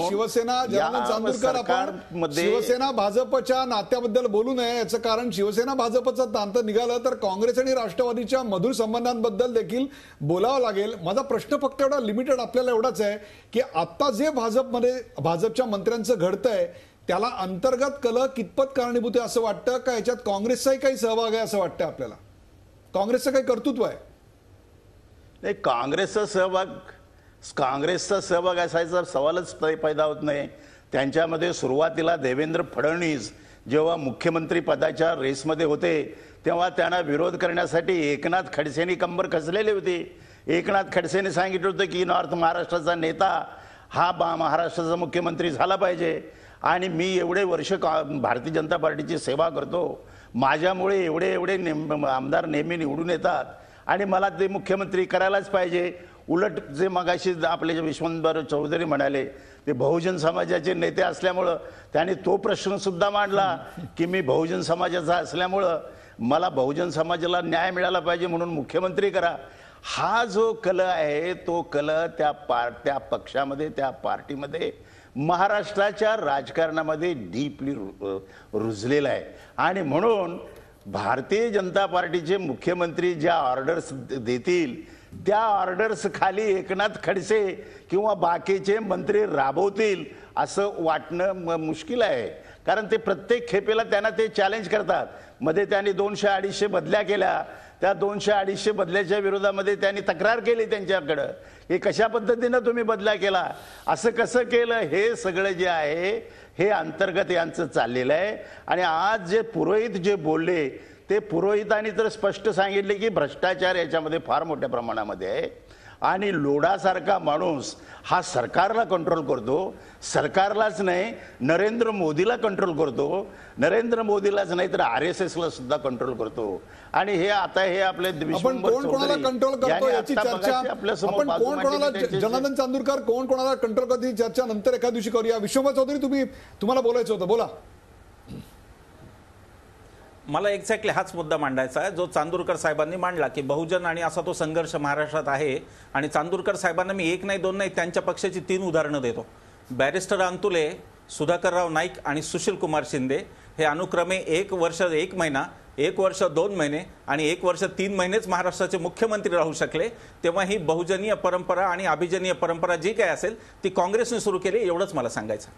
शिवसेना भाजपच्या नात्याबद्दल बोलू नये, याचं कारण शिवसेना भाजपचं नातं निघालं तर काँग्रेस आणि राष्ट्रवादीच्या मधुर संबंधांबद्दल देखील बोलावं लागेल. माझा प्रश्न फक्त एवढा लिमिटेड आपल्याला एवढाच आहे की आता जे भाजपच्या मंत्र्यांचं घडतंय त्याला अंतर्गत कलह कितपत कारणीभूत आहे असं वाटतं का? याच्यात काँग्रेसचाही काही सहभाग आहे असं वाटतं आपल्याला? काँग्रेसचं काही कर्तृत्व आहे? नाही, काँग्रेसचा सहभाग असायचा सवालच पैदा होत नाही. त्यांच्यामध्ये सुरुवातीला देवेंद्र फडणवीस जेव्हा मुख्यमंत्री पदाच्या रेसमध्ये होते तेव्हा त्यांना विरोध करण्यासाठी एकनाथ खडसेंनी कंबर कसलेली होती. एकनाथ खडसेंनी सांगितलं होतं की नॉर्थ महाराष्ट्राचा नेता हा महाराष्ट्राचा मुख्यमंत्री झाला पाहिजे, आणि मी एवढे वर्ष भारतीय जनता पार्टीची सेवा करतो, माझ्यामुळे एवढे आमदार नेहमी निवडून येतात आणि मला ते मुख्यमंत्री करायलाच पाहिजे. उलट जे मगाशी आपले विश्वंभर चौधरी म्हणाले ते बहुजन समाजाचे नेते असल्यामुळं त्यांनी तो प्रश्न सुद्धा मांडला की मी बहुजन समाजाचा असल्यामुळं मला बहुजन समाजाला न्याय मिळाला पाहिजे म्हणून मुख्यमंत्री करा. हा जो कल आहे तो कल त्या पक्षामध्ये, त्या पार्टीमध्ये, महाराष्ट्राच्या राजकारणामध्ये डीपली रुजलेला आहे. आणि म्हणून भारतीय जनता पार्टीचे मुख्यमंत्री ज्या ऑर्डर्स देतील त्या ऑर्डर्स खाली एकनाथ खडसे किंवा बाकीचे मंत्री राबवतील असं वाटणं मुश्किल आहे. कारण ते प्रत्येक खेपेला त्यांना ते चॅलेंज करतात. मध्ये त्यांनी 200-250 बदल्या केल्या. त्या 200-250 बदल्याच्या विरोधामध्ये त्यांनी तक्रार केली त्यांच्याकडं, हे कशा पद्धतीनं तुम्ही बदला केला, असं कसं केलं, हे सगळं जे आहे हे अंतर्गत यांचं चाललेलं आहे. आणि आज जे पुरोहित जे बोलले ते पुरोहितांनी तर स्पष्ट सांगितले की भ्रष्टाचार याच्यामध्ये फार मोठ्या प्रमाणामध्ये आहे आणि लोढासारखा माणूस हा सरकारला कंट्रोल करतो, सरकारलाच नाही नरेंद्र मोदीला कंट्रोल करतो, नरेंद्र मोदीलाच नाही तर RSSला सुद्धा कंट्रोल करतो. आणि हे आता हे आपले आपण कोण कोणाला कंट्रोल करतो याची चर्चा आपण कोण कोणाला जनार्दन चांदूरकर कोण कोणाला कंट्रोल करतो चर्चा नंतर एका दिवशी करूया. विश्वंभर चौधरी तुम्हाला बोलायचं होतं, बोला. मला एक्झॅक्टली हाच मुद्दा मांडायचा आहे जो चांदूरकर साहेबांनी मांडला की बहुजन आणि असा तो संघर्ष महाराष्ट्रात आहे. आणि चांदूरकर साहेबांना मी एक नाही दोन नाही त्यांच्या पक्षाची 3 उदाहरणं देतो. बॅरिस्टर अंतुले, सुधाकरराव नाईक आणि सुशील कुमार शिंदे हे अनुक्रमे 1 वर्ष 1 महिना, 1 वर्ष 2 महिने आणि 1 वर्ष 3 महिनेच महाराष्ट्राचे मुख्यमंत्री राहू शकले. तेव्हा ही बहुजनीय परंपरा आणि अभिजनीय परंपरा जी काय असेल ती काँग्रेसने सुरू केली, एवढंच मला सांगायचं.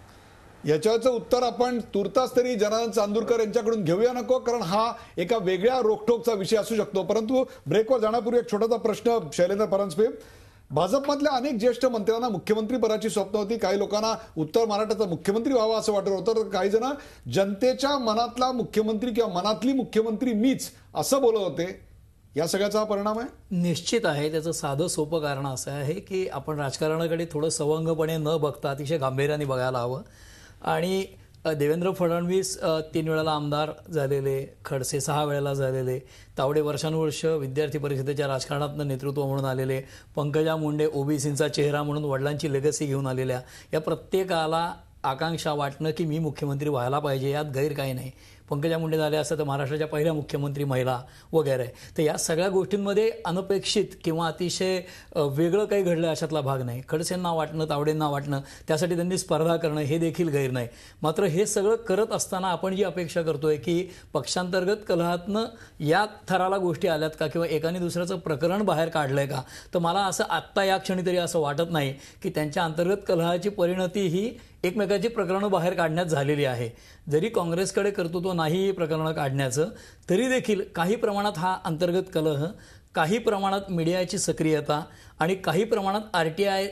याच्याचं उत्तर आपण तुर्तास तरी जनार्दन चांदूरकर यांच्याकडून घेऊया नको, कारण हा एका वेगळ्या रोखठोकचा विषय असू शकतो. परंतु ब्रेकवर जाण्यापूर्वी एक छोटासा प्रश्न शैलेंद्र परांजपे. भाजपमधल्या अनेक ज्येष्ठ मंत्र्यांना मुख्यमंत्री पदाची स्वप्न होती. काही लोकांना उत्तर महाराष्ट्राचा मुख्यमंत्री व्हावा असं वाटत होतं, तर काही जण जनतेच्या मनातला मुख्यमंत्री किंवा मनातली मुख्यमंत्री मीच असं बोलत होते. या सगळ्याचा हा परिणाम आहे? निश्चित आहे. त्याचं साधं सोपं कारण असं आहे की आपण राजकारणाकडे थोडं सवंगपणे न बघता अतिशय गांभीर्याने बघायला हवं. आणि देवेंद्र फडणवीस 3 वेळेला आमदार झालेले, खडसे 6 वेळेला झालेले, तावडे वर्षानुवर्ष विद्यार्थी परिषदेच्या राजकारणातनं नेतृत्व म्हणून आलेले, पंकजा मुंडे ओबीसींचा चेहरा म्हणून वडिलांची लेगसी घेऊन आलेल्या, या प्रत्येकाला आकांक्षा वाटणं की मी मुख्यमंत्री व्हायला पाहिजे, यात गैर काही नाही. पंकजा मुंडे झाल्या असं तर महाराष्ट्राच्या पहिल्या मुख्यमंत्री महिला वगैरे. तर या सगळ्या गोष्टींमध्ये अनपेक्षित किंवा अतिशय वेगळं काही घडलं अशातला भाग नाही. खडसेंना वाटणं, तावडेंना वाटणं, त्यासाठी त्यांनी स्पर्धा करणं हे देखील गैर नाही. मात्र हे सगळं करत असताना आपण जी अपेक्षा करतोय की पक्षांतर्गत कलहातनं या थराला गोष्टी आल्यात का किंवा एकाने दुसऱ्याचं प्रकरण बाहेर काढलंय का, तर मला असं आत्ता या क्षणी तरी असं वाटत नाही की त्यांच्या अंतर्गत कलहाची परिणती ही एकमेकाची प्रकरणं बाहेर काढण्यात झालेली आहे. जरी काँग्रेसकडे कर्तृत्व नाही प्रकरणं काढण्याचं, तरी देखील काही प्रमाणात हा अंतर्गत कलह, काही प्रमाणात मीडियाची सक्रियता आणि काही प्रमाणात RTI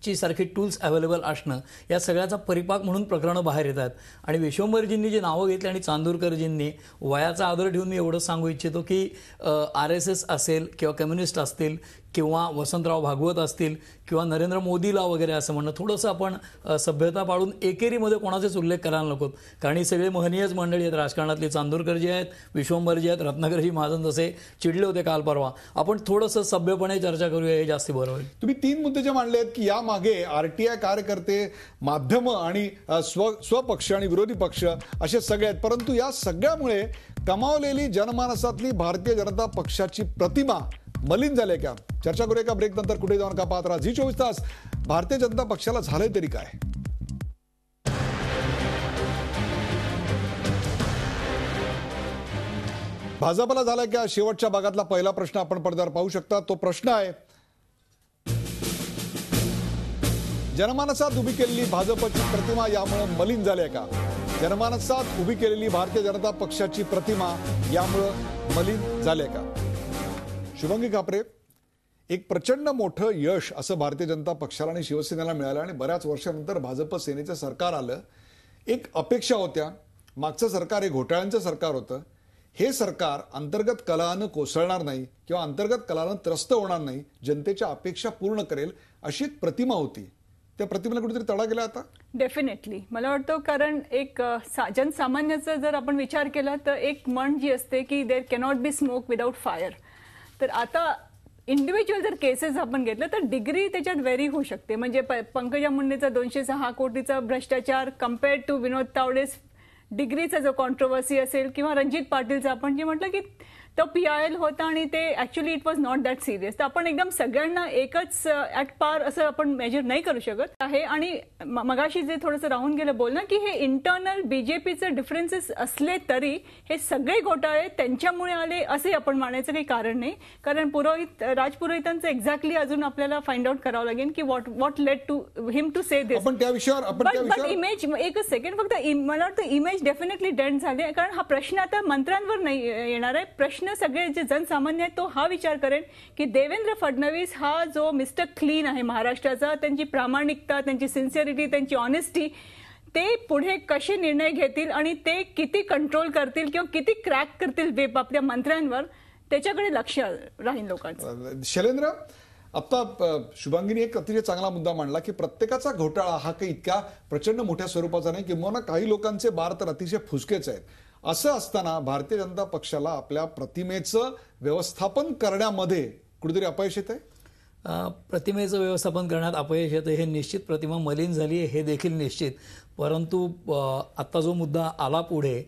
ची सारखी टूल्स अवेलेबल असणं, या सगळ्याचा परिपाक म्हणून प्रकरणं बाहेर येतात. आणि विश्वंभरजींनी जे नावं घेतली आणि चांदूरकरजींनी, वयाचा आदर ठेवून मी एवढं सांगू इच्छितो की RSS असेल किंवा कम्युनिस्ट असतील किंवा वसंतराव भागवत असतील किंवा नरेंद्र मोदीला वगैरे असं म्हणणं, थोडंसं आपण सभ्यता पाळून एकेरीमध्ये कोणाचेच उल्लेख करायला नकोत. कारण ही सगळी महनीयच मंडळी आहेत राजकारणातली. चांदूरकरजी आहेत, विश्वंभरजी आहेत, रत्नाकरजी महाजन जसे चिडले होते काल परवा. आपण थोडंसं सभ्यपणे चर्चा करूया, हे जास्ती बरं होईल. तुम्ही 3 मुद्दे जे मांडले आहेत की यामागे RTI कार्यकर्ते, माध्यमं आणि स्वपक्ष आणि विरोधी पक्ष असे सगळे आहेत. परंतु या सगळ्यामुळे कमावलेली जनमानसातली भारतीय जनता पक्षाची प्रतिमा मलिन झाले का? चर्चा करूया का ब्रेक नंतर. कुठे जाऊन का पाहत राहा झी 24 तास. भारतीय जनता पक्षाला झालंय तरी काय? भाजपला झालाय का? शेवटच्या भागातला पहिला प्रश्न आपण पडद्यावर पाहू शकता. तो प्रश्न आहे, जनमानसात उभी केलेली भाजपची प्रतिमा यामुळे मलिन झाली का? जनमानसात उभी केलेली भारतीय जनता पक्षाची प्रतिमा यामुळे मलिन झाली का? शुभंगी कापरे, एक प्रचंड मोठं यश असं भारतीय जनता पक्षाला आणि शिवसेनेला मिळालं आणि बऱ्याच वर्षानंतर भाजप सेनेचं सरकार आलं. एक अपेक्षा होत्या, मागचं सरकार हे घोटाळ्यांचं सरकार होतं. हे सरकार अंतर्गत कलहानं कोसळणार नाही किंवा अंतर्गत कलहानं त्रस्त होणार नाही, जनतेच्या अपेक्षा पूर्ण करेल अशी एक प्रतिमा होती. त्या प्रतिमेला कुठेतरी तडा गेला आता? डेफिनेटली मला वाटतं, कारण एक जनसामान्याचा जर आपण विचार केला तर एक म्हण जी असते की there cannot be smoke without fire. तर आता इंडिव्हिज्युअल जर केसेस आपण घेतलं तर डिग्री त्याच्यात व्हेरी होऊ शकते. म्हणजे पंकजा मुंडेचा 206 कोटीचा भ्रष्टाचार कम्पेअर्ड टू विनोद तावडेस डिग्रीचा जो कॉन्ट्रोवर्सी असेल किंवा रणजित पाटीलचा आपण जे म्हटलं की तो PIL होता आणि ते actually it was not that serious. तर आपण एकदम सगळ्यांना एकच ऍट पार असं आपण मेजर नाही करू शकत आहे. आणि मगाशी जे थोडंसं राहून गेलं बोलणं की हे इंटरनल BJPचे डिफरन्सेस असले तरी हे सगळे घोटाळे त्यांच्यामुळे आले असे आपण मानायचं काही कारण नाही. कारण राजपुरोहितांचं एक्झॅक्टली अजून आपल्याला फाइंड आउट करावं लागेल की what led to him to say this. पण त्या विषयावर इमेज, एकच सेकंड फक्त, मला वाटतं इमेज डेफिनेटली डेंट झाले. कारण हा प्रश्न आता मंत्र्यांवर नाही येणार आहे. प्रश्न सगळे जे जनसामान्य आहेत तो हा विचार करेल की देवेंद्र फडणवीस हा जो मिस्टर क्लीन आहे महाराष्ट्राचा, त्यांची प्रामाणिकता, त्यांची सिन्सिअरिटी, त्यांची ऑनेस्टी, ते पुढे कसे निर्णय घेतील आणि ते किती कंट्रोल करतील किंवा किती क्रॅक करतील वेब आपल्या मंत्र्यांवर, त्याच्याकडे लक्ष राहील लोकांचं. शैलेंद्र, आता शुभांगीने एक अतिशय चांगला मुद्दा मांडला की प्रत्येकाचा घोटाळा हा काही इतक्या प्रचंड मोठ्या स्वरूपाचा नाही, किंवा काही लोकांचे बार तर अतिशय फुसकेच आहेत. असं असताना भारतीय जनता पक्षाला आपल्या प्रतिमेचं व्यवस्थापन करण्यामध्ये कुठेतरी अपयश येत आहे. प्रतिमेचं व्यवस्थापन करण्यात अपयश येतं हे निश्चित. प्रतिमा मलिन झाली आहे हे देखील निश्चित. परंतु आत्ता जो मुद्दा आला पुढे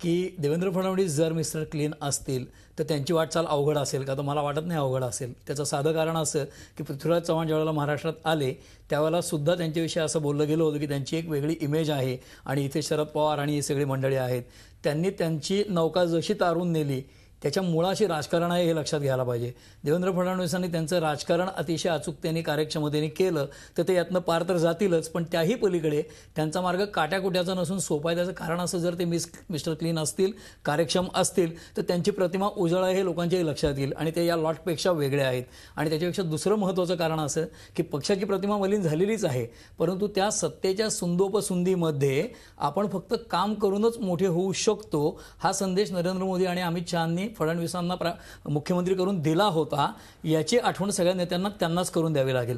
की देवेंद्र फडणवीस जर मिस्टर क्लीन असतील तर त्यांची वाटचाल अवघड असेल का, तर मला वाटत नाही अवघड असेल. त्याचं साधं कारण असं की पृथ्वीराज चव्हाण ज्यावेळेला महाराष्ट्रात आले त्यावेळेला सुद्धा त्यांच्याविषयी असं बोललं गेलं होतं की त्यांची एक वेगळी इमेज आहे आणि इथे शरद पवार आणि ही सगळी मंडळी आहेत. त्यांनी त्यांची नौका जशी तारून नेली त्याच्या मुळाशी राजकारण आहे हे लक्षात घ्यायला पाहिजे. देवेंद्र फडणवीसांनी त्यांचं राजकारण अतिशय अचूकतेने कार्यक्षमतेने केलं तर ते यातनं पार तर जातीलच, पण त्याही पलीकडे त्यांचा मार्ग काट्याकुट्याचा नसून सोपा आहे. त्याचं कारण असं, जर ते मिस्टर क्लीन असतील, कार्यक्षम असतील तर त्यांची प्रतिमा उजळ आहे हे लोकांच्याही लक्षात येईल आणि ते या लॉटपेक्षा वेगळे आहेत. आणि त्याच्यापेक्षा दुसरं महत्त्वाचं कारण असं की पक्षाची प्रतिमा मलिन झालेलीच आहे, परंतु त्या सत्तेच्या सुंदोपसुंदीमध्ये आपण फक्त काम करूनच मोठे होऊ शकतो हा संदेश नरेंद्र मोदी आणि अमित शहांनी फडणवीसांना मुख्यमंत्री करून दिला होता. याची आठवण सगळ्या नेत्यांना त्यांनाच करून द्यावी लागेल.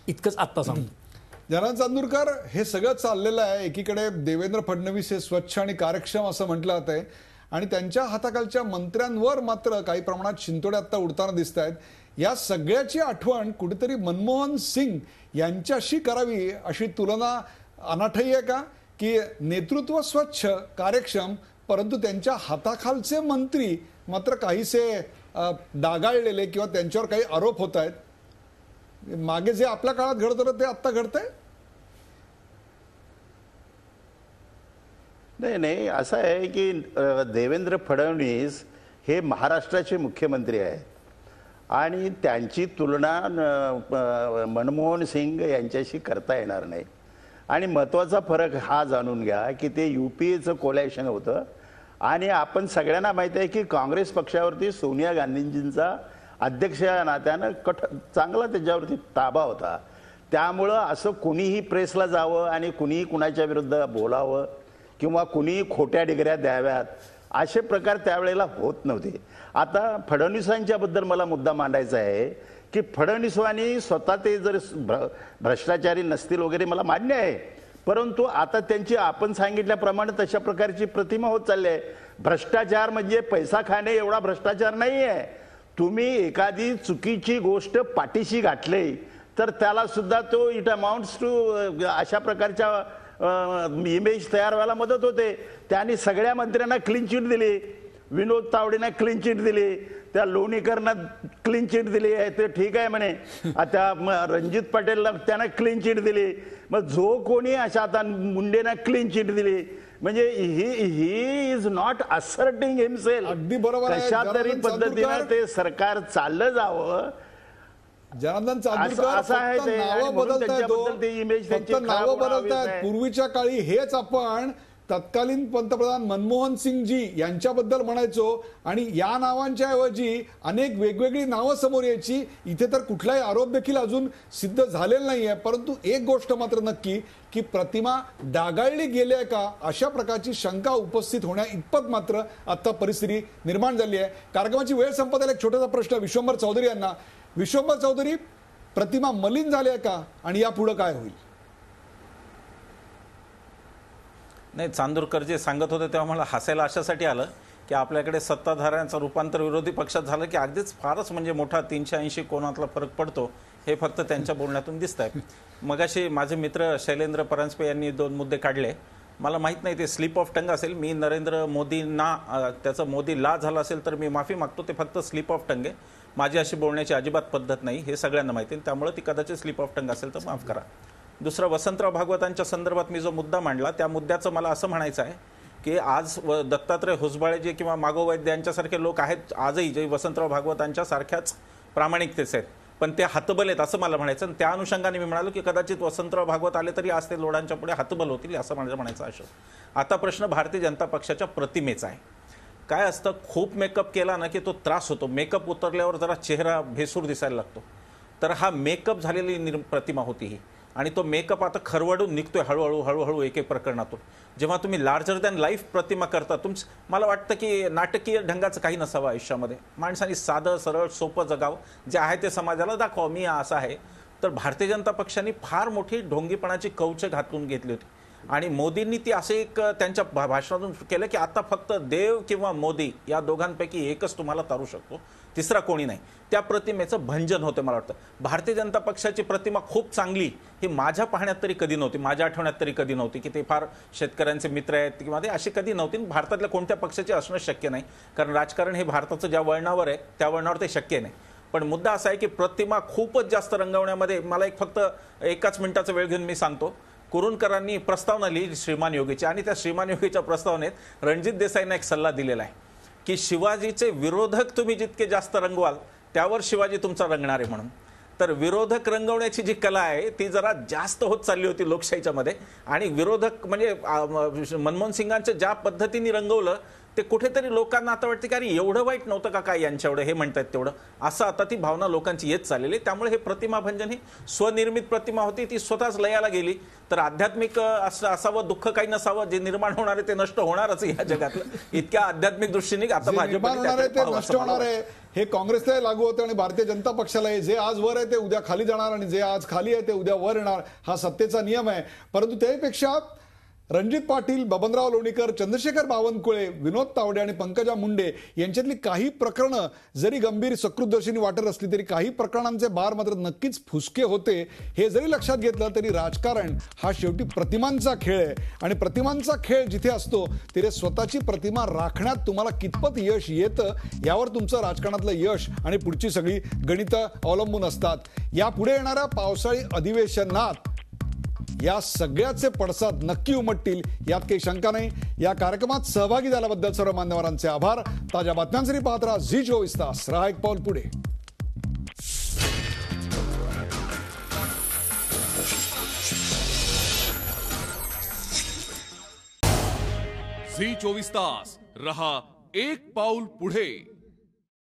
इतकंच आत्ता सांगतो. जनार्दन चांदूरकर, हे सगळं चाललेलं आहे. एकीकडे देवेंद्र फडणवीस हे स्वच्छ आणि कार्यक्षम असं म्हटलं जात आहे आणि त्यांच्या हाताखालच्या मंत्र्यांवर मात्र काही प्रमाणात शिंतोडे आता उडताना दिसत आहेत. या सगळ्याची आठवण कुठेतरी मनमोहन सिंग यांच्याशी करावी अशी तुलना अनाठही आहे का, की नेतृत्व स्वच्छ कार्यक्षम परंतु त्यांच्या हाताखालचे मंत्री मात्र काहीसे डागाळलेले किंवा त्यांच्यावर काही आरोप होत आहेत. मागे जे आपल्या काळात घडत होतं ते आत्ता घडतंय. नाही, असं आहे की देवेंद्र फडणवीस हे महाराष्ट्राचे मुख्यमंत्री आहेत आणि त्यांची तुलना मनमोहन सिंग यांच्याशी करता येणार नाही. आणि महत्त्वाचा फरक हा जाणून घ्या की ते UPAचं कोलॅशन होतं आणि आपण सगळ्यांना माहिती आहे की काँग्रेस पक्षावरती सोनिया गांधींजींचा अध्यक्ष या नात्यानं चांगला त्याच्यावरती ताबा होता. त्यामुळं असं कुणीही प्रेसला जावं आणि कुणीही कुणाच्या विरुद्ध बोलावं किंवा कुणीही खोट्या डिग्र्या द्याव्यात असे प्रकार त्यावेळेला होत नव्हते. आता फडणवीसांच्याबद्दल मला मुद्दा मांडायचा आहे की फडणवीसांनी स्वतः ते जर भ्रष्टाचारी नसतील वगैरे मला मान्य आहे, परंतु आता त्यांची आपण सांगितल्याप्रमाणे तशा प्रकारची प्रतिमा होत चालली आहे. भ्रष्टाचार म्हणजे पैसा खाणे एवढा भ्रष्टाचार नाही आहे. तुम्ही एखादी चुकीची गोष्ट पाठीशी घातली तर त्याला सुद्धा तो इट अमाउंट्स टू अशा प्रकारच्या इमेज तयार व्हायला मदत होते. त्यांनी सगळ्या मंत्र्यांना क्लीन चिट दिली. विनोद तावडेंना क्लीन चिट दिली, त्या लोणीकरना क्लीन चिट दिली आहे ते ठीक आहे म्हणे. आता रणजित पटेलला त्यांना क्लीन चिट दिली. मग जो कोणी अशा आता मुंडेना क्लीन चिट दिली म्हणजे he is not asserting himself. अगदी बरोबर आहे. कशा तरी पद्धतीनं ते सरकार चाललं जावं. जनार्दन चांदूरकर, असं आहे ते. नावं बदलतायत, फक्त नावं बदलतायत. पूर्वीच्या काळी हेच आपण तत्कालीन पंतप्रधान मनमोहन सिंगजी यांच्याबद्दल म्हणायचो आणि या नावांच्या ऐवजी अनेक वेगवेगळी नावं समोर यायची. इथे तर कुठलाही आरोप देखील अजून सिद्ध झालेला नाहीये, परंतु एक गोष्ट मात्र नक्की की प्रतिमा डागाळली गेली आहे का अशा प्रकारची शंका उपस्थित होण्या इतपत मात्र आता परिस्थिती निर्माण झाली आहे. कार्यक्रमाची वेळ संपत आली. एक छोटासा प्रश्न विश्वंभर चौधरी यांना. विश्वंभर चौधरी, प्रतिमा मलिन झाली आहे का आणि यापुढे काय होईल? नाही, चांदूरकर जे सांगत होते तेव्हा मला हसायला अशासाठी आलं की आपल्याकडे सत्ताधाऱ्यांचं रूपांतर विरोधी पक्षात झालं की अगदीच फारच म्हणजे मोठा 380 कोनातला फरक पडतो हे फक्त त्यांच्या बोलण्यातून दिसत आहे. मगाशी माझे मित्र शैलेंद्र परांजपे यांनी 2 मुद्दे काढले. मला माहीत नाही ते स्लिप ऑफ टंग असेल. मी नरेंद्र मोदींना त्याचं मोदीला झालं असेल तर मी माफी मागतो. ते फक्त स्लिप ऑफ टंग आहे. माझी अशी बोलण्याची अजिबात पद्धत नाही हे सगळ्यांना माहिती आहे, त्यामुळे ती कदाचित स्लिप ऑफ टंग असेल तर माफ करा. दुसरा, वसंतराव भागवतांच्या संदर्भात मी जो मुद्दा मांडला त्या मुद्द्याचं मला असं म्हणायचं आहे की आज दत्तात्रय हुसबाळे जे किंवा मागोवैद्य यांच्यासारखे लोक आहेत आजही जे वसंतराव भागवतांच्या सारख्याच प्रामाणिकतेचे आहेत, पण ते हतबल आहेत असं मला म्हणायचं. आणि त्या अनुषंगाने मी म्हणालो की कदाचित वसंतराव भागवत आले तरी आज ते लोढांच्या पुढे हतबल होतील असं माझं म्हणायचं आहे. आता प्रश्न भारतीय जनता पक्षाच्या प्रतिमेचा आहे. काय असतं, खूप मेकअप केला ना की तो त्रास होतो. मेकअप उतरल्यावर जरा चेहरा भेसूर दिसायला लागतो. तर हा मेकअप झालेली प्रतिमा होती ही. आणि तो मेकअप आता खरवडून निघतोय हळूहळू हळूहळू एक एक प्रकरणातून. जेव्हा तुम्ही लार्जर दॅन लाईफ प्रतिमा करता, मला वाटतं की नाटकीय ढंगाचं काही नसावं आयुष्यामध्ये. माणसाने साधं सरळ सोपं जगावं, जे आहे ते समाजाला दाखवावं, मी असं आहे. तर भारतीय जनता पक्षाने फार मोठी ढोंगीपणाची कवच घातून घेतली होती आणि मोदींनी ती असे एक त्यांच्या भाषणातून केलं की आता फक्त देव किंवा मोदी या दोघांपैकी एकच तुम्हाला तारू शकतो, तिसरा कोणी नाही. त्या प्रतिमेचं भंजन होतं. मला वाटतं भारतीय जनता पक्षाची प्रतिमा खूप चांगली ही माझ्या पाहण्यात तरी कधी नव्हती, माझ्या आठवण्यात तरी कधी नव्हती की ते फार शेतकऱ्यांचे मित्र आहेत किंवा ते अशी कधी नव्हती. भारतातल्या कोणत्या पक्षाचे असणं शक्य नाही, कारण राजकारण हे भारताचं ज्या वळणावर आहे त्या वळणावर ते शक्य नाही. पण मुद्दा असा आहे की प्रतिमा खूपच जास्त रंगवण्यामध्ये मला फक्त एकाच मिनिटाचा वेळ घेऊन मी सांगतो. कुरूंकरांनी प्रस्तावना लिहिली श्रीमान योगीची आणि त्या श्रीमान योगीच्या प्रस्तावनेत रणजित देसाईंना एक सल्ला दिलेला आहे की शिवाजीचे विरोधक तुम्ही जितके जास्त रंगवाल त्यावर शिवाजी तुमचा रंगणार आहे म्हणून. तर विरोधक रंगवण्याची जी कला आहे ती जरा जास्त होत चालली होती लोकशाहीच्या मध्ये. आणि विरोधक म्हणजे मनमोहन सिंगांच्या ज्या पद्धतीने रंगवलं ते कुठेतरी लोकांना आता वाटतं की अरे एवढं वाईट नव्हतं का काय यांच्या एवढं हे म्हणतात तेवढं, असं आता ती भावना लोकांची येत चाललेली. त्यामुळे हे प्रतिमा भंजन ही स्वनिर्मित प्रतिमा होती, ती स्वतःच लयाला गेली. तर आध्यात्मिक असावं दुःख काही नसावं, जे निर्माण होणार आहे ते नष्ट होणारच या जगातलं. इतक्या आध्यात्मिक दृष्टीने आता नष्ट होणार आहे हे काँग्रेसला लागू होतं आणि भारतीय जनता पक्षाला आहे. जे आज वर आहे ते उद्या खाली जाणार आणि जे आज खाली आहे ते उद्या वर येणार, हा सत्तेचा नियम आहे. परंतु त्यापेक्षा रणजित पाटील, बबनराव लोणीकर, चंद्रशेखर बावनकुळे, विनोद तावडे आणि पंकजा मुंडे यांच्यातली काही प्रकरणं जरी गंभीर सकृतदर्शनी वाटत असली तरी काही प्रकरणांचे बार मात्र नक्कीच फुसके होते. हे जरी लक्षात घेतलं तरी राजकारण हा शेवटी प्रतिमांचा खेळ आहे आणि प्रतिमांचा खेळ जिथे असतो तिथे स्वतःची प्रतिमा राखण्यात तुम्हाला कितपत यश येतं यावर तुमचं राजकारणातलं यश आणि पुढची सगळी गणितं अवलंबून असतात. यापुढे येणाऱ्या पावसाळी अधिवेशनात या सगळ्याचे पडसाद नक्की उमटतील यात काही शंका नाही. या कार्यक्रमात सहभागी झाल्याबद्दल सर्व मान्यवरांचे आभार. ताज्या बातम्यांसाठी पाहत राहा झी24 तास. रहा एक पाऊल पुढे. झी24 तास रहा एक पाऊल पुढे.